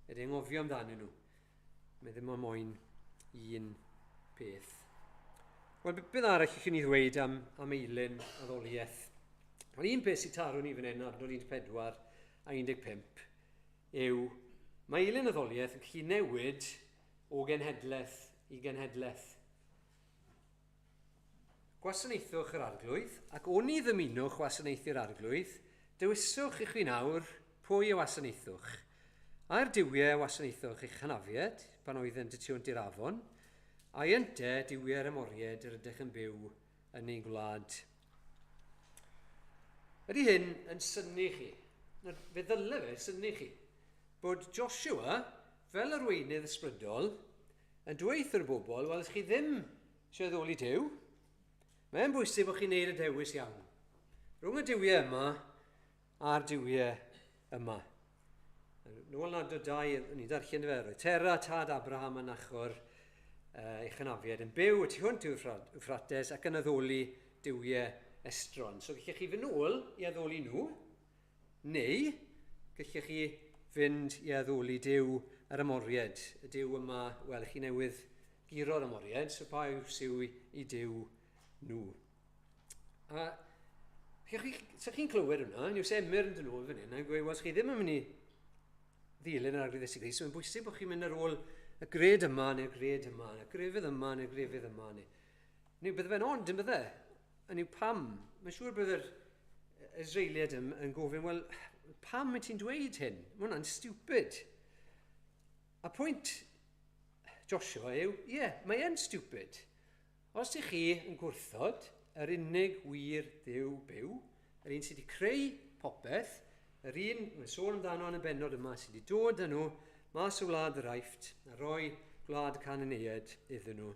ydy'n ngofio amdanyn nhw. Mae ddim ond moyn un peth. Wel, beth arall chi'n ei ddweud am eilyn addoliaeth? Wel, un peth sy'n taro ni fan hyn, adnod 14 a 15, yw mae eilyn addoliaeth yn gallu newid o genhedlaeth i genhedlaeth. gwasanaethwch yr arglwydd, ac o'n i ddymunwch gwasanaethu'r arglwydd, dewyswch i chi nawr pwy y wasanaethwch. A'r diwiau wasanaethwch eich hanafiad, pan oedd yn dytiwnt i'r afon, a ynte diwiau'r ymoriad yr ydych yn byw yn ei gwlad. Ydy hyn yn syni chi, fe ddyle fe syni chi, bod Joshua, fel arweinydd ysbrydol, yn dweud wrth y bobl, wel, chi ddim eisiau ddoli Duw, mae'n bwysig bod chi'n neud y dewis iawn. Rhwng y diwiau yma a'r diwiau yma. Nôl nad o 2, ni darllen fe, roedd Tera, tad Abraham yn achor eich hanafiad yn byw y tu hwnt i'w Ffrates ac yn addoli diwiau estron. So gallech chi fynd nôl i addoli nhw, neu gallech chi fynd i addoli Duw yr ymoriad. Y Duw yma, wel, chi newydd guro'r ymoriad, so pa yw syw i Duw nhw. A sa chi'n clywed hwnna, ni'n semyr yn dyn nhw fan hyn, a gweud, wel, chi ddim yn mynd i ddilyn yr arglwydd Iesu Grist, so mae'n bwysig bod chi'n mynd ar ôl y gred yma, neu'r gred yma, neu'r grefydd yma, neu'r grefydd yma. Neu bydde fe'n ond, yn bydde? Yn yw pam? Mae'n siŵr bydde'r Israeliad yn gofyn, wel, pam wyt ti'n dweud hyn? Mae hwnna'n stupid. A pwynt Joshua yw, mae e'n stupid. Os ydych chi yn gwrthod yr unig wir Dduw byw, yr un sydd wedi creu popeth, yr un, mae'n sôn amdano yn y bennod yma, sydd wedi dod â nhw mas o wlad yr Aifft, a roi gwlad Cananeaid iddyn nhw.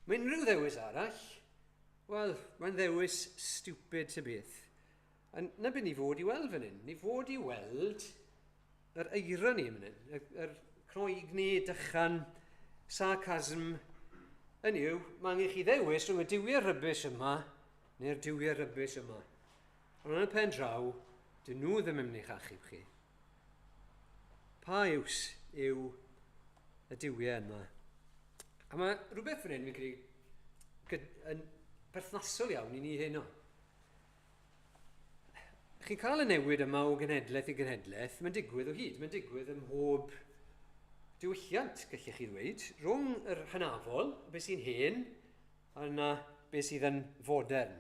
Mae unrhyw ddewis arall, wel, mae'n ddewis stupid ty beth. A na beth ni fod i weld fan hyn. Ni fod i weld yr eironi yn hyn, yr croegni, dychan, sarcasm. Yn yw, mae angen chi ddewis rhwng y diwiau rybys yma neu'r diwiau rybys yma. Ond yn y pen draw, dyn nhw ddim yn mynd i'ch achub chi. Pa iws yw y diwiau yma? A mae rhywbeth fan hyn fi'n credu yn berthnasol iawn i ni heno. Chi'n cael y newid yma o genhedlaeth i genhedlaeth, mae'n digwydd o hyd, mae'n digwydd ym mhob diwylliant, gallech chi ddweud, rhwng yr hynafol, beth sy'n hen, a yna beth sydd yn fodern.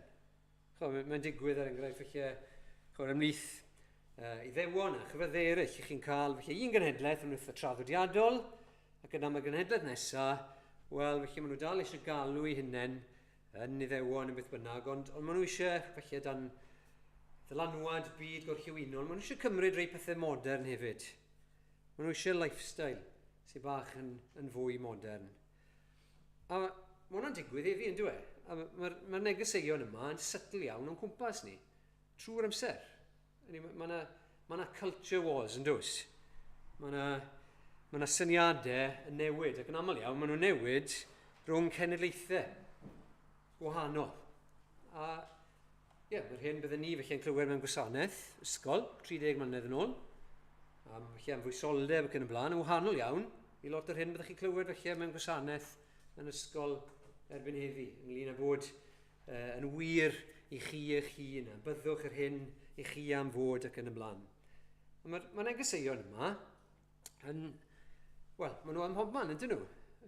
Mae'n digwydd ar enghraifft felly, ymlith Iddewon a chyfedd eraill, chi'n cael felly un genhedlaeth yn wyth y traddodiadol, ac yna mae genhedlaeth nesaf, wel, felly maen nhw dal eisiau galw eu hunain yn Iddewon yn beth bynnag, ond maen nhw eisiau, felly dan ddylanwad byd gorllewinol, maen nhw eisiau cymryd rhai pethau modern hefyd. Maen nhw eisiau lifestyle sy'n bach yn fwy modern. A mae hwnna'n digwydd i fi, yn dweud. Mae'r negeseuon yma yn sytl iawn o'n cwmpas ni, trwy'r amser. Mae yna culture wars yn dwys. Mae yna syniadau yn newid, ac yn aml iawn, maen nhw'n newid rhwng cenedlaethau gwahanol. A mae'r hyn byddwn ni felly'n clywed mewn gwasanaeth, ysgol, 30 mlynedd yn ôl. Felly am fwy soldeb ac yn y blaen, yn wahanol iawn, i lot o'r hyn byddwch chi'n clywed felly mewn gwasanaeth yn ysgol erbyn heddi, ynglyn â bod yn wir i chi eich hun, a byddwch yr hyn i chi am fod ac yn y blaen. Mae negeseuon yma wel, maen nhw am hobman, ydyn nhw.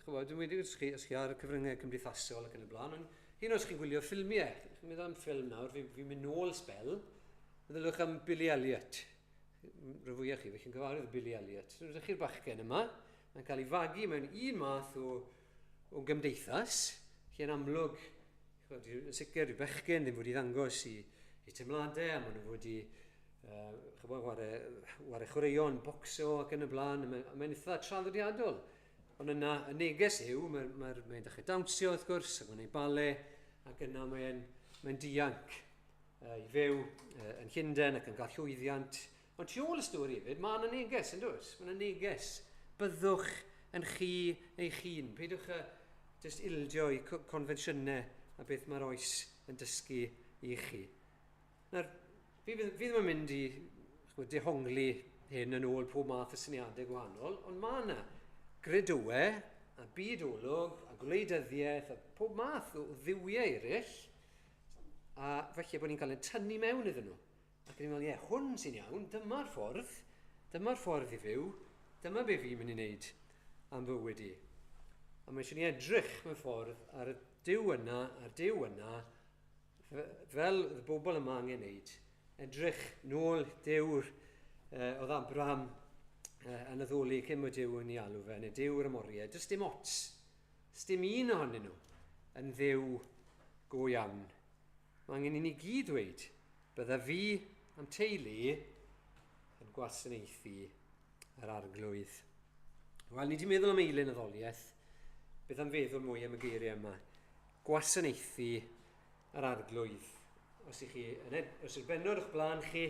Dwi'n wedi os chi ar y cyfryngau cymdeithasol ac yn y blaen, ond hyn os chi'n gwylio ffilmiau, chi'n meddwl am ffilm nawr, fi'n mynd nôl sbel, meddylwch am Billy Elliot. Rwy fwyaf chi, fe chi'n gyfarwydd Billy Elliot. Rydych chi'r bachgen yma, mae'n cael ei fagu mewn un math o gymdeithas, lle yn amlwg, yn sicr, yw bechgen ddim wedi ddangos i teimladau, a maen nhw wedi ware chwaraeon, bocso ac yn y blaen, a mae'n eitha traddodiadol. Ond yna, y neges yw, mae'n dechrau dawnsio wrth gwrs, ac mae'n ei bale, ac yna mae'n dianc i fyw yn Llundain ac yn cael llwyddiant. Ond tu ôl y stori hefyd, mae yna neges yn dweud. Mae yna neges. Byddwch yn chi eich hun. Peidwch just ildio i confensiynau a beth mae'r oes yn dysgu i chi. Nawr, fi ddim yn mynd i dehongli hyn yn ôl pob math o syniadau gwahanol, ond mae yna gredwau a bydolwg a gwleidyddiaeth a pob math o ddiwiau eraill, a felly bod ni'n cael ein tynnu mewn iddyn nhw. Ac yn meddwl, hwn sy'n iawn, dyma'r ffordd i fyw, dyma be fi'n mynd i wneud am fywyd i. A mae eisiau ni edrych mewn ffordd ar y Duw yna, fel y bobl yma angen wneud, edrych nôl Dewr oedd Abraham yn addoli cym o Dyw yn ei alw fe, neu Dewr y moriau, does dim ots. Does dim un ohonyn nhw yn ddew go iawn. Mae angen i ni gyd dweud, bydda fi am teulu yn gwasanaethu yr arglwydd. Wel, ni wedi meddwl am eilen addoliaeth, beth am feddwl mwy am y geiriau yma. Gwasanaethu yr arglwydd. Os yw'r benod o'ch blaen chi,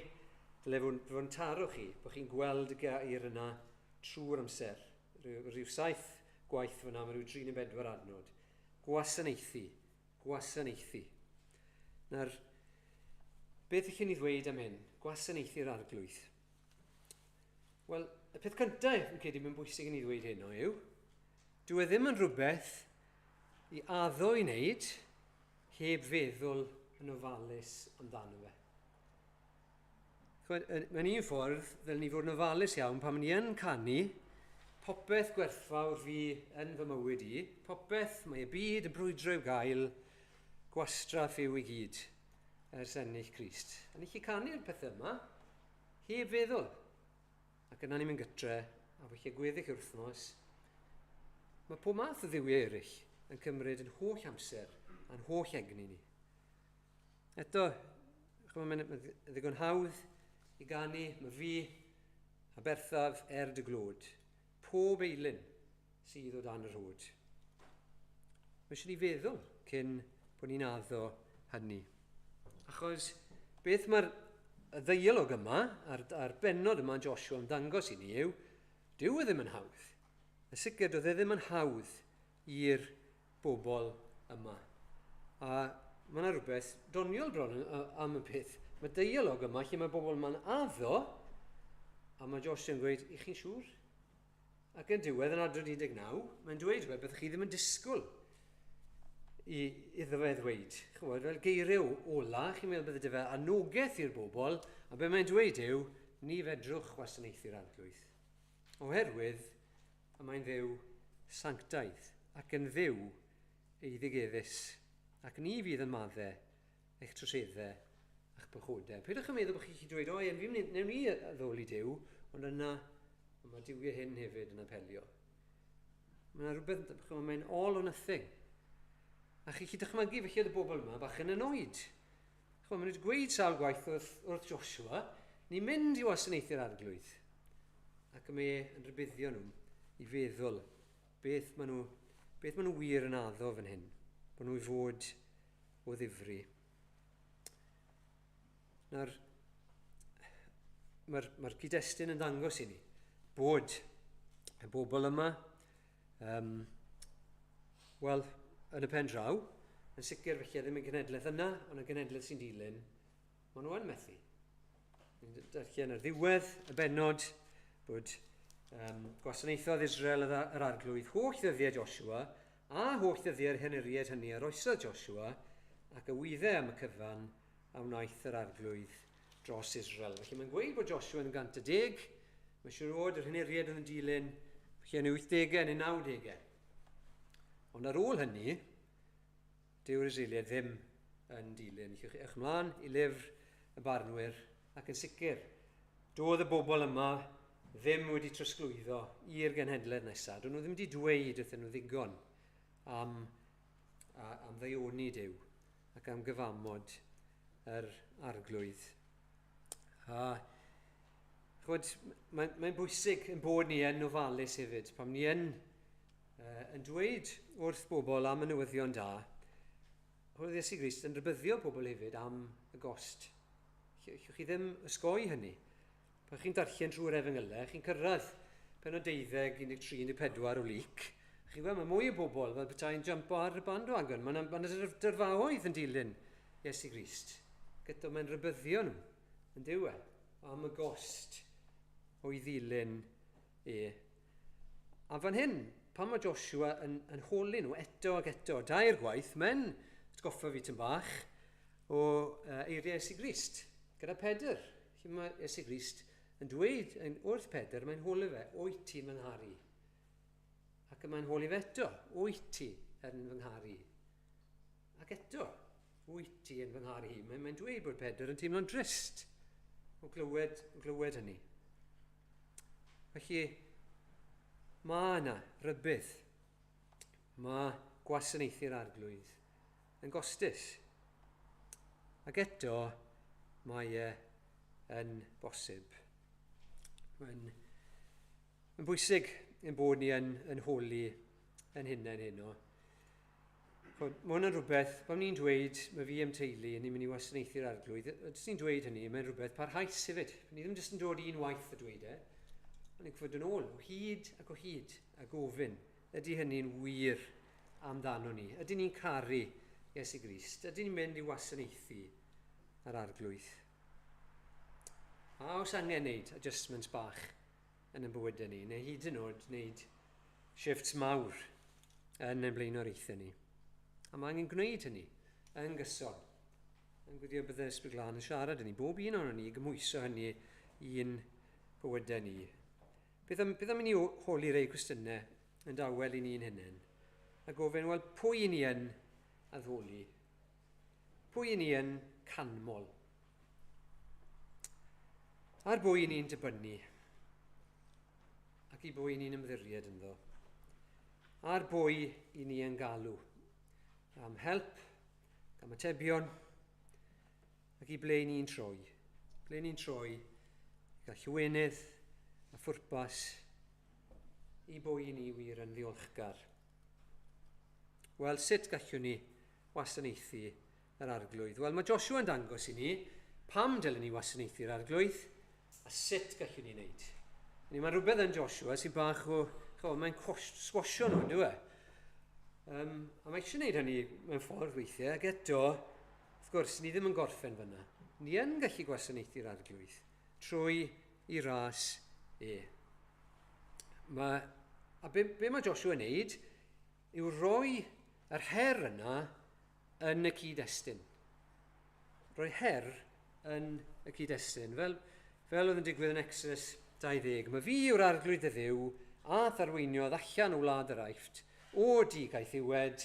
dyle fod yn taro chi, bod chi'n gweld y gair yna trwy'r amser. Rhyw 7 gwaith fyna, mae rhyw 3 neu 4 adnod. Gwasanaethu. Gwasanaethu. Nawr, beth ych chi'n ei ddweud am hyn? Gwasanaethu'r arglwydd. Wel, y peth cyntaf yn credu mae'n bwysig yn ei ddweud hyn o yw, dyw e ddim yn rhywbeth i addo i wneud heb feddwl yn ofalus amdano fe. Mae'n un ffordd, fel ni fod yn ofalus iawn, pan ni yn canu, popeth gwerthfawr fi yn fy mywyd i, popeth mae y byd yn brwydro i'w gael, gwastraff yw i gyd ers ennill Crist. A ni chi canu'r pethau yma, heb feddwl. Ac yna ni'n mynd gytre, a weithio gweddill wythnos, mae pob math o ddiwiau eraill yn cymryd yn holl amser a'n holl egni ni. Eto, mae'n ddigon hawdd i ganu, mae fi a Berthaf dy glod, pob eilyn sydd o dan y rhod. Mae eisiau ni feddwl cyn bod ni'n addo hynny. Achos beth mae'r ddeialog yma, a'r benod yma Joshua yn dangos i ni yw, dyw e ddim yn hawdd. Yn sicr, doedd e ddim yn hawdd i'r bobl yma. A mae yna rhywbeth doniol bron am y peth. Mae deialog yma lle mae bobl yma'n addo, a mae Joshua yn gweud, "'Ych chi'n siŵr?" Ac yn diwedd yn adnod 19, mae'n dweud byddwch chi ddim yn disgwyl iddo fe ddweud. Chymod, fel geiriau ola, chi'n meddwl bydde fe anogaeth i'r bobl, a be mae'n dweud yw, ni fedrwch gwasanaethu'r arglwydd. Oherwydd, a mae'n ddew sanctaidd, ac yn ddew eiddigeddus, ac ni fydd yn maddau eich troseddau a'ch bychodau. Peidiwch yn meddwl bod chi'n dweud, o, newn ni addoli Duw, ond yna, mae diwiau hyn hefyd yn apelio. Mae'n rhywbeth, mae'n all or nothing. A chi dychmygu felly oedd y bobl yma bach yn annoyed. Maen nhw wedi gweud sawl gwaith wrth Joshua, ni'n mynd i wasanaethu'r arglwydd. Ac mae yn rybuddio nhw i feddwl beth maen nhw wir yn addo fan hyn. Bod nhw i fod o ddifri. Nawr, mae'r cyd-destun yn dangos i ni bod y bobl yma, wel, yn y pen draw, yn sicr felly ddim y genedlaeth yna, ond y genedlaeth sy'n dilyn, maen nhw yn methu. Darllen ar ddiwedd y benod bod gwasanaethodd Israel yr arglwydd holl ddyddiau Joshua a holl ddyddiau'r heneriaid hynny ar oesoedd Joshua ac y wyddau am y cyfan a wnaeth yr arglwydd dros Israel. Felly mae'n gweud bod Joshua yn 110, mae siŵr fod yr heneriaid yn dilyn felly yn 80au neu 90au. Ond ar ôl hynny, dyw'r Israeliad ddim yn dilyn. Ewch ymlaen i lyfr y barnwyr, ac yn sicr, doedd y bobl yma ddim wedi trosglwyddo i'r genhedlaeth nesaf. Doedd nhw ddim wedi dweud wrthyn nhw ddigon am ddeioni Duw ac am gyfamod yr arglwydd. Mae'n bwysig yn bod ni yn ofalus hefyd, pam ni yn dweud wrth bobl am y newyddion da, oedd Iesu Grist yn rybyddio pobl hefyd am y gost. Llwch chi ddim ysgoi hynny. Pan chi'n darllen trwy'r Efengylau, chi'n cyrraedd penod 12, 13, 14 o Lyc, chi'n gweld mae mwy o bobl fel bethau'n jympo ar y bandwagon. Mae'n dyrfaoedd yn dilyn Iesu Grist. Gyda mae'n rybyddio nhw yn diwe am y gost o'i ddilyn e. A fan hyn, pan mae Joshua yn holi nhw eto ac eto, 2 gwaith, mae'n atgoffa fi tyn bach o eiriau Iesu Grist gyda Pedr. Lle mae Iesu Grist yn dweud wrth Pedr, mae'n holi fe, wyt ti fy ngharu. Ac mae'n holi fe eto, wyt ti yn fy ngharu. Ac eto, wyt ti yn fy nghar hi. Mae'n dweud bod Pedr yn teimlo'n drist o glywed hynny. Felly, mae yna rybydd. Mae gwasanaethu'r arglwydd yn gostus. Ac eto, mae yn bosib. Mae'n bwysig yn bod ni yn holi yn hunain heno. Mae hwnna'n rhywbeth, pan ni'n dweud, mae fi am teulu, ni'n mynd i wasanaethu'r arglwydd, os ni'n dweud hynny, mae'n rhywbeth parhaus hefyd. Ni ddim jyst yn dod un waith a dweud ond ni'n cyfod yn ôl, o hyd a gofyn, ydy hynny'n wir amdano ni? Ydy ni'n caru Iesu Grist? Ydy ni'n mynd i wasanaethu yr arglwydd? A oes angen wneud adjustments bach yn y bywydau ni, neu hyd yn oed wneud shifts mawr yn ein blaenoriaethau ni. A mae angen gwneud hynny yn gyson. Yn gwyddio byddai Ysbryd Glân yn siarad hynny. Bob un o'n ni gymwyso hynny i'n bywydau ni. Bydd am mynd i holi rei cwestiynau yn dawel i ni'n hunain. A gofyn, wel, pwy ni yn addoli? Pwy ni yn canmol? Ar bwy ni'n dibynnu? Ac i bwy ni'n ymddiried ynddo? Ar bwy i ni yn galw? Am help, am atebion, ac i ble ni'n troi. Ble ni'n troi, i gael llwynydd, a phwrpas, i bwy ni wir yn ddiolchgar. Wel, sut gallwn ni wasanaethu yr arglwydd? Wel, mae Joshua yn dangos i ni pam dylen ni wasanaethu'r arglwydd, a sut gallwn ni wneud. Mae rhywbeth yn Joshua sy'n bach mae'n sgwasio nhw, ynddo e? A mae eisiau gwneud hynny mewn ffordd weithiau, ac eto, wrth gwrs, ni ddim yn gorffen fyna. Ni yn gallu gwasanaethu'r arglwydd trwy i ras e. Be mae Joshua yn wneud yw roi yr her yna yn y cyd-destun. Roi her yn y cyd-destun. Fel oedd yn digwydd yn Exodus 20. Mae fi yw'r arglwydd y ddiw a tharweiniodd allan o wlad yr Aifft o di gaeth iwed,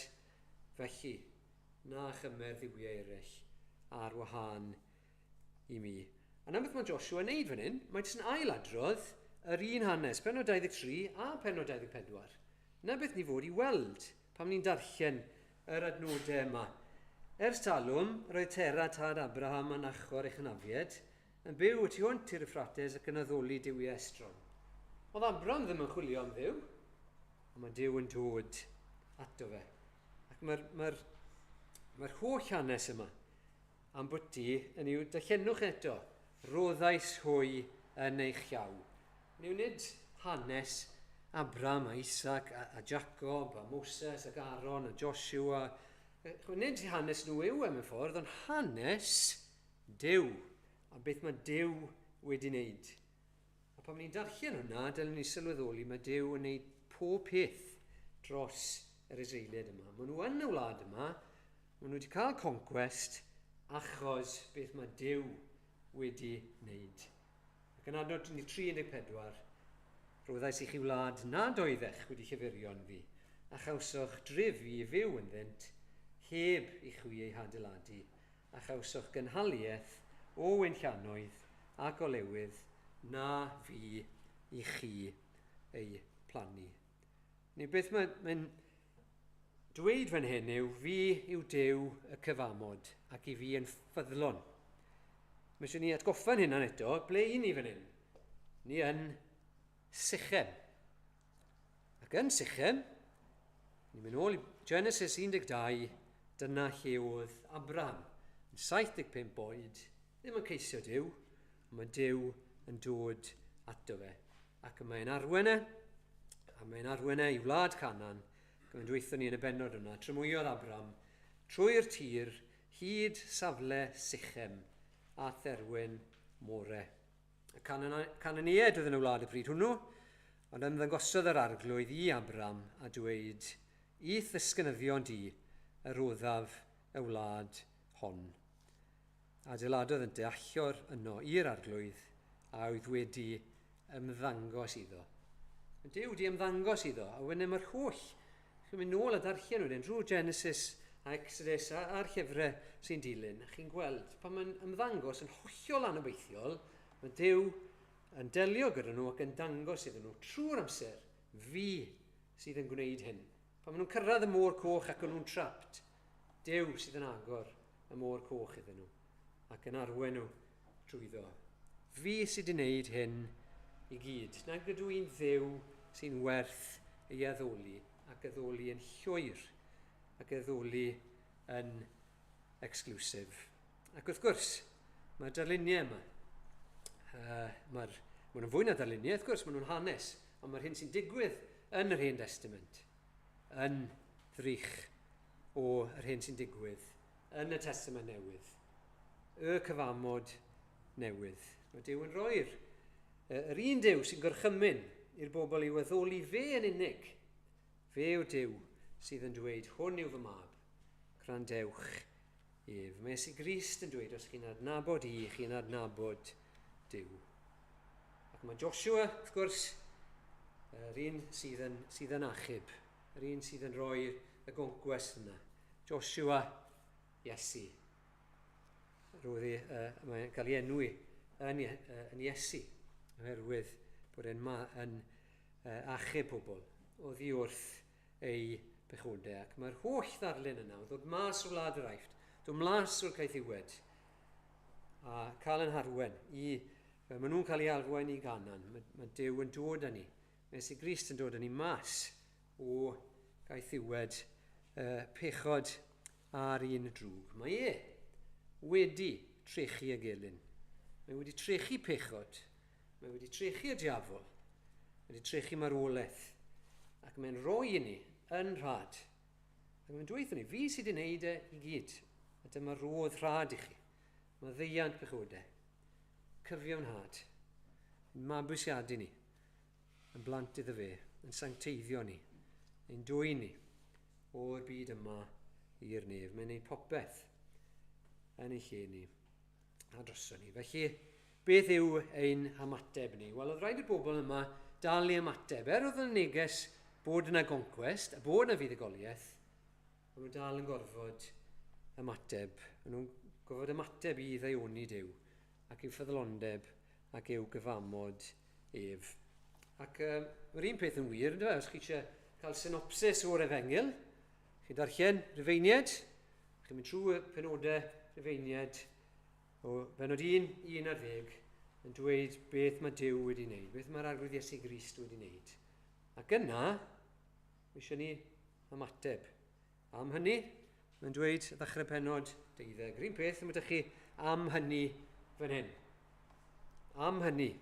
felly na chymer ddiwiau eraill ar wahân i mi. A na beth mae Joshua yn neud fan hyn, mae jyst yn ailadrodd yr un hanes, penod 23 a penod 24. Na beth ni fod i weld pam ni'n darllen yr adnodau yma. Ers talwm, roedd Tera tad Abraham a Nachor ei chynafied yn byw tu hwnt i'r Euphrates ac yn addoli Duwiau Estron. Oedd Abraham ddim yn chwilio am Dduw, ond mae Duw yn dod ato fe. Ac mae'r holl hanes yma am bwti yn i'w darllenwch eto, roddais hwy yn eich llaw. Yn i'w nid hanes Abraham a Isaac a Jacob a Moses a Aaron a Joshua. Nid hanes nhw yw mewn ffordd, ond hanes Duw a beth mae Duw wedi wneud. A pan ni'n darllen hwnna, dylen ni sylweddoli mae Duw yn wneud pob peth dros yr Israeliad yma. Maen nhw yn y wlad yma, maen nhw wedi cael conquest achos beth mae Duw wedi wneud. Ac yn adnod 3:14, roeddais i chi wlad nad oeddech wedi chyfurio'n fi, a chawsoch dref i fyw ynddynt, heb i chwi ei hadeiladu, a chawsoch gynhaliaeth o wenllianoedd ac o lewydd na fi i chi ei plannu. Beth mae'n dweud fan hyn yw, fi yw Duw y cyfamod ac i fi yn ffyddlon. Mae eisiau ni atgoffa'n hynna'n eto, ble i ni fan hyn? Ni yn Sychem. Ac yn Sychem, ni'n mynd ôl i Genesis 12, dyna lle oedd Abraham, yn 75 oed, ddim yn ceisio Duw, mae Duw yn dod ato fe. Ac mae'n arwen a mae'n arwen i wlad Canan, ac mae'n dweithio ni yn y bennod yna, trymwyodd Abraham trwy'r tir hyd safle Sychem a Therwyn More. Y Cananiaid oedd yn y wlad y pryd hwnnw, ond ymddangosodd yr arglwydd i Abraham a dweud, i ddisgynyddion di y roddaf y wlad hon. Adeiladodd yn deallor yno i'r arglwydd a oedd wedi ymddangos iddo. Duw wedi ymddangos iddo, a wedyn mae'r holl, chi'n mynd nôl a darllen wedyn, drwy Genesis a Exodus a'r llyfrau sy'n dilyn, a chi'n gweld pan mae'n ymddangos yn hollol anobeithiol, mae Duw yn delio gyda nhw ac yn dangos iddyn nhw trwy'r amser fi sydd yn gwneud hyn. Pan maen nhw'n cyrraedd y môr coch ac yn nhw'n trapt, Duw sydd yn agor y môr coch iddyn nhw ac yn arwen nhw trwyddo. Fi sydd yn gwneud hyn i gyd. Nag ydw i'n Dduw sy'n werth ei addoli ac addoli yn llwyr ac addoli yn exclusif. Ac wrth gwrs, mae'r darluniau yma. Maen nhw'n fwy na darluniau, wrth gwrs, maen nhw'n hanes, ond mae'r hyn sy'n digwydd yn yr Hen Testament yn ddrych o'r hyn sy'n digwydd yn y Testament Newydd. Y cyfamod newydd. Mae Duw yn rhoi'r yr un Duw sy'n gorchymyn i'r bobl i'w addoli fe yn unig. Fe yw Duw sydd yn dweud, hwn yw fy mab, gwrandewch ef. Mae Iesu Grist yn dweud, os chi'n adnabod i, chi'n adnabod Duw. Ac mae Joshua, wrth gwrs, yr un sydd yn achub, yr un sydd yn rhoi y goncwest yna. Joshua, Iesu. Mae'n cael ei enwi yn Iesu, oherwydd bod e'n achub pobl oddi wrth ei bechodau. Ac mae'r holl ddarlun yna, ddod mas o'r wlad yr Aifft, dod mas o'r caethiwed, a cael yn harwen maen nhw'n cael ei alwen i Ganan. Mae Duw yn dod â ni. Mae Iesu Grist yn dod â ni mas o gaethiwed pechod ar un drwg. Mae wedi trechu y gelyn. Mae wedi trechu pechod. Mae wedi trechu y diafol. Mae wedi trechu marwolaeth. Ac mae'n rhoi i ni yn rhad. Ac mae'n dweud ni, fi sydd yn gwneud i gyd. A dyma roedd rhad i chi. Mae ddeiant pechodau. Cyfiawnhad. Yn mabwysiadu ni. Yn blant iddo fe. Yn sancteiddio ni. Yn dwy ni o'r byd yma i'r nef. Mae'n gwneud popeth yn ei lle ni a droso ni. Felly, beth yw ein ymateb ni? Wel, oedd rhaid i'r bobl yma dal i ymateb. Oedd yn neges bod yna goncwest, a bod yna fuddugoliaeth, ond nhw'n dal yn gorfod ymateb. Nhw'n gorfod ymateb i ddeioni Duw, ac i'w ffyddlondeb, ac i'w gyfamod ef. Ac mae'r un peth yn wir, ynddo fe? Os chi eisiau cael synopsis o'r Efengyl, chi'n darllen Rufeinied, chi'n mynd trwy y penodau Rufeinied o benod 1:11 yn dweud beth mae Duw wedi wneud, beth mae'r arglwydd Iesu Grist wedi wneud. Ac yna, eisiau ni ymateb. Am hynny, mae'n dweud ddechrau penod 12. Yr un peth yn ydych chi am hynny fan hyn. Am hynny,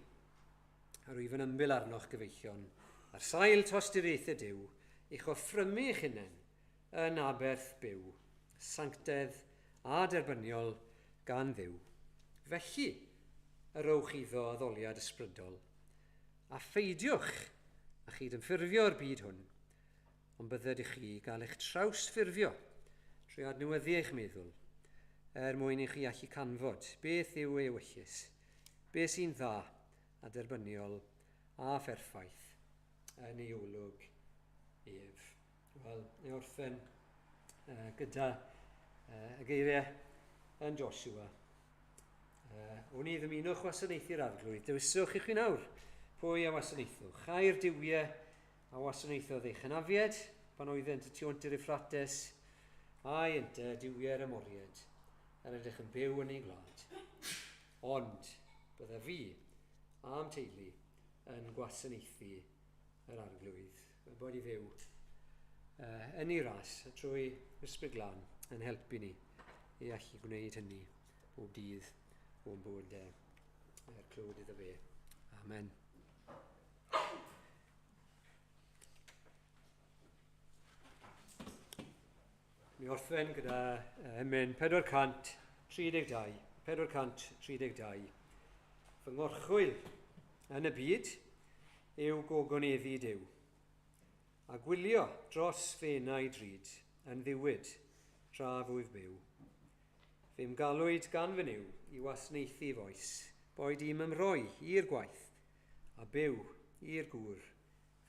ar wyf yn ymbil arnoch gyfeillion, ar sail tosturiaethau Duw, eich offrymu eich hunain yn aberth byw, sanctedd a derbyniol gan Dduw. Felly, yrwch iddo addoliad ysbrydol, a pheidiwch a chyd yn ffurfio'r byd hwn, ond bydded i chi gael eich trawsffurfio trwy adnewyddu eich meddwl, mwyn i chi allu canfod beth yw ei ewyllys, beth sy'n dda a derbyniol a pherffaith yn ei olwg ef. Wel, ei orffen gyda y geiriau yn Joshua. O'n i ddymunwch wasanaethu'r arglwydd. Dewiswch i chi nawr pwy a wasanaethwch. Chai'r diwiau a wasanaethodd eich hynafiad pan oeddent y tu hwnt i'r Euphrates a'i ynte diwiau'r ymoriad yn edrych yn byw yn ei gwlad. Ond bydda fi a'm teulu yn gwasanaethu yr arglwydd. Bod i fyw yn ei ras trwy ysbryd glân yn helpu ni i allu gwneud hynny bob dydd o'n bywydau clywed iddo fe. Amen. Mi orffen gyda emyn 432. 432. Fy ngorchwyl yn y byd yw gogoneddu Duw, a gwylio dros fenau drud yn ddiwyd tra fwyf byw. Fe'm galwyd gan fy niw i wasanaethu foes, boed i'm ymroi i'r gwaith, a byw i'r gŵr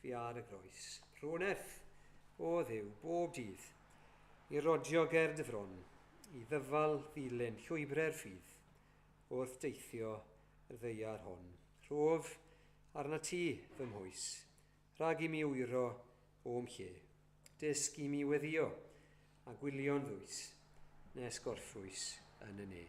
fi ar y groes. Rhoneth o Dduw bob dydd, i rodio ger dy fron, i ddyfal ddilyn llwybrau'r ffydd, wrth deithio yr ddeiar hon. Rhof arna ti fy mhwys, rhag i mi wyro o'm lle, dysg i mi weddio a gwylio'n ddwys, nes gorffwys yn y ne.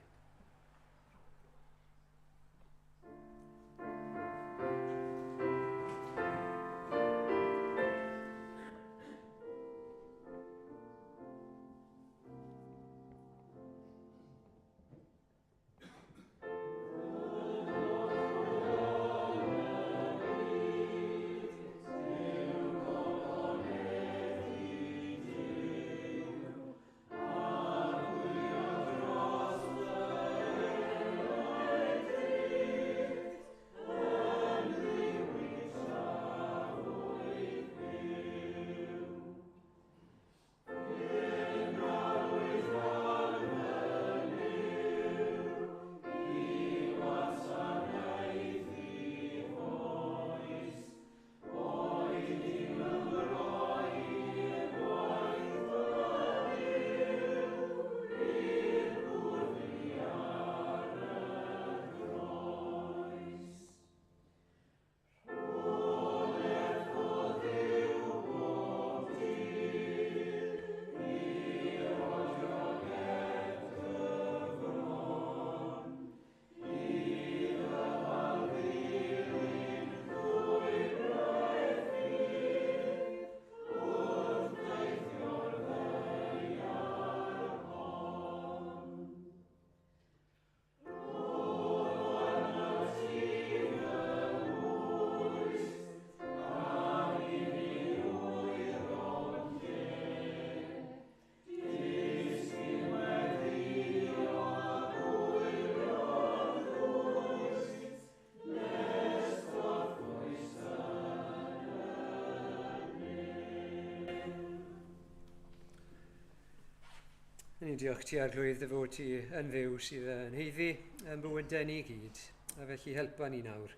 Ni'n diolch ti arglwydd y fod ti yn fyw sydd yn heiddi yn bywydau ni gyd, a felly helpa ni nawr.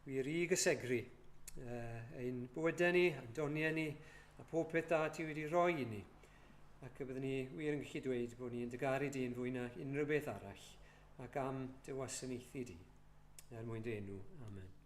Wir i gysegru ein bywydau ni, ein doniau ni, a pob peth da ti wedi rhoi i ni. Ac y byddwn ni wir yn gallu dweud bod ni'n dygaru di'n fwy na unrhyw beth arall, ac am dy wasanaethu di. Er mwyn dy enw. Amen.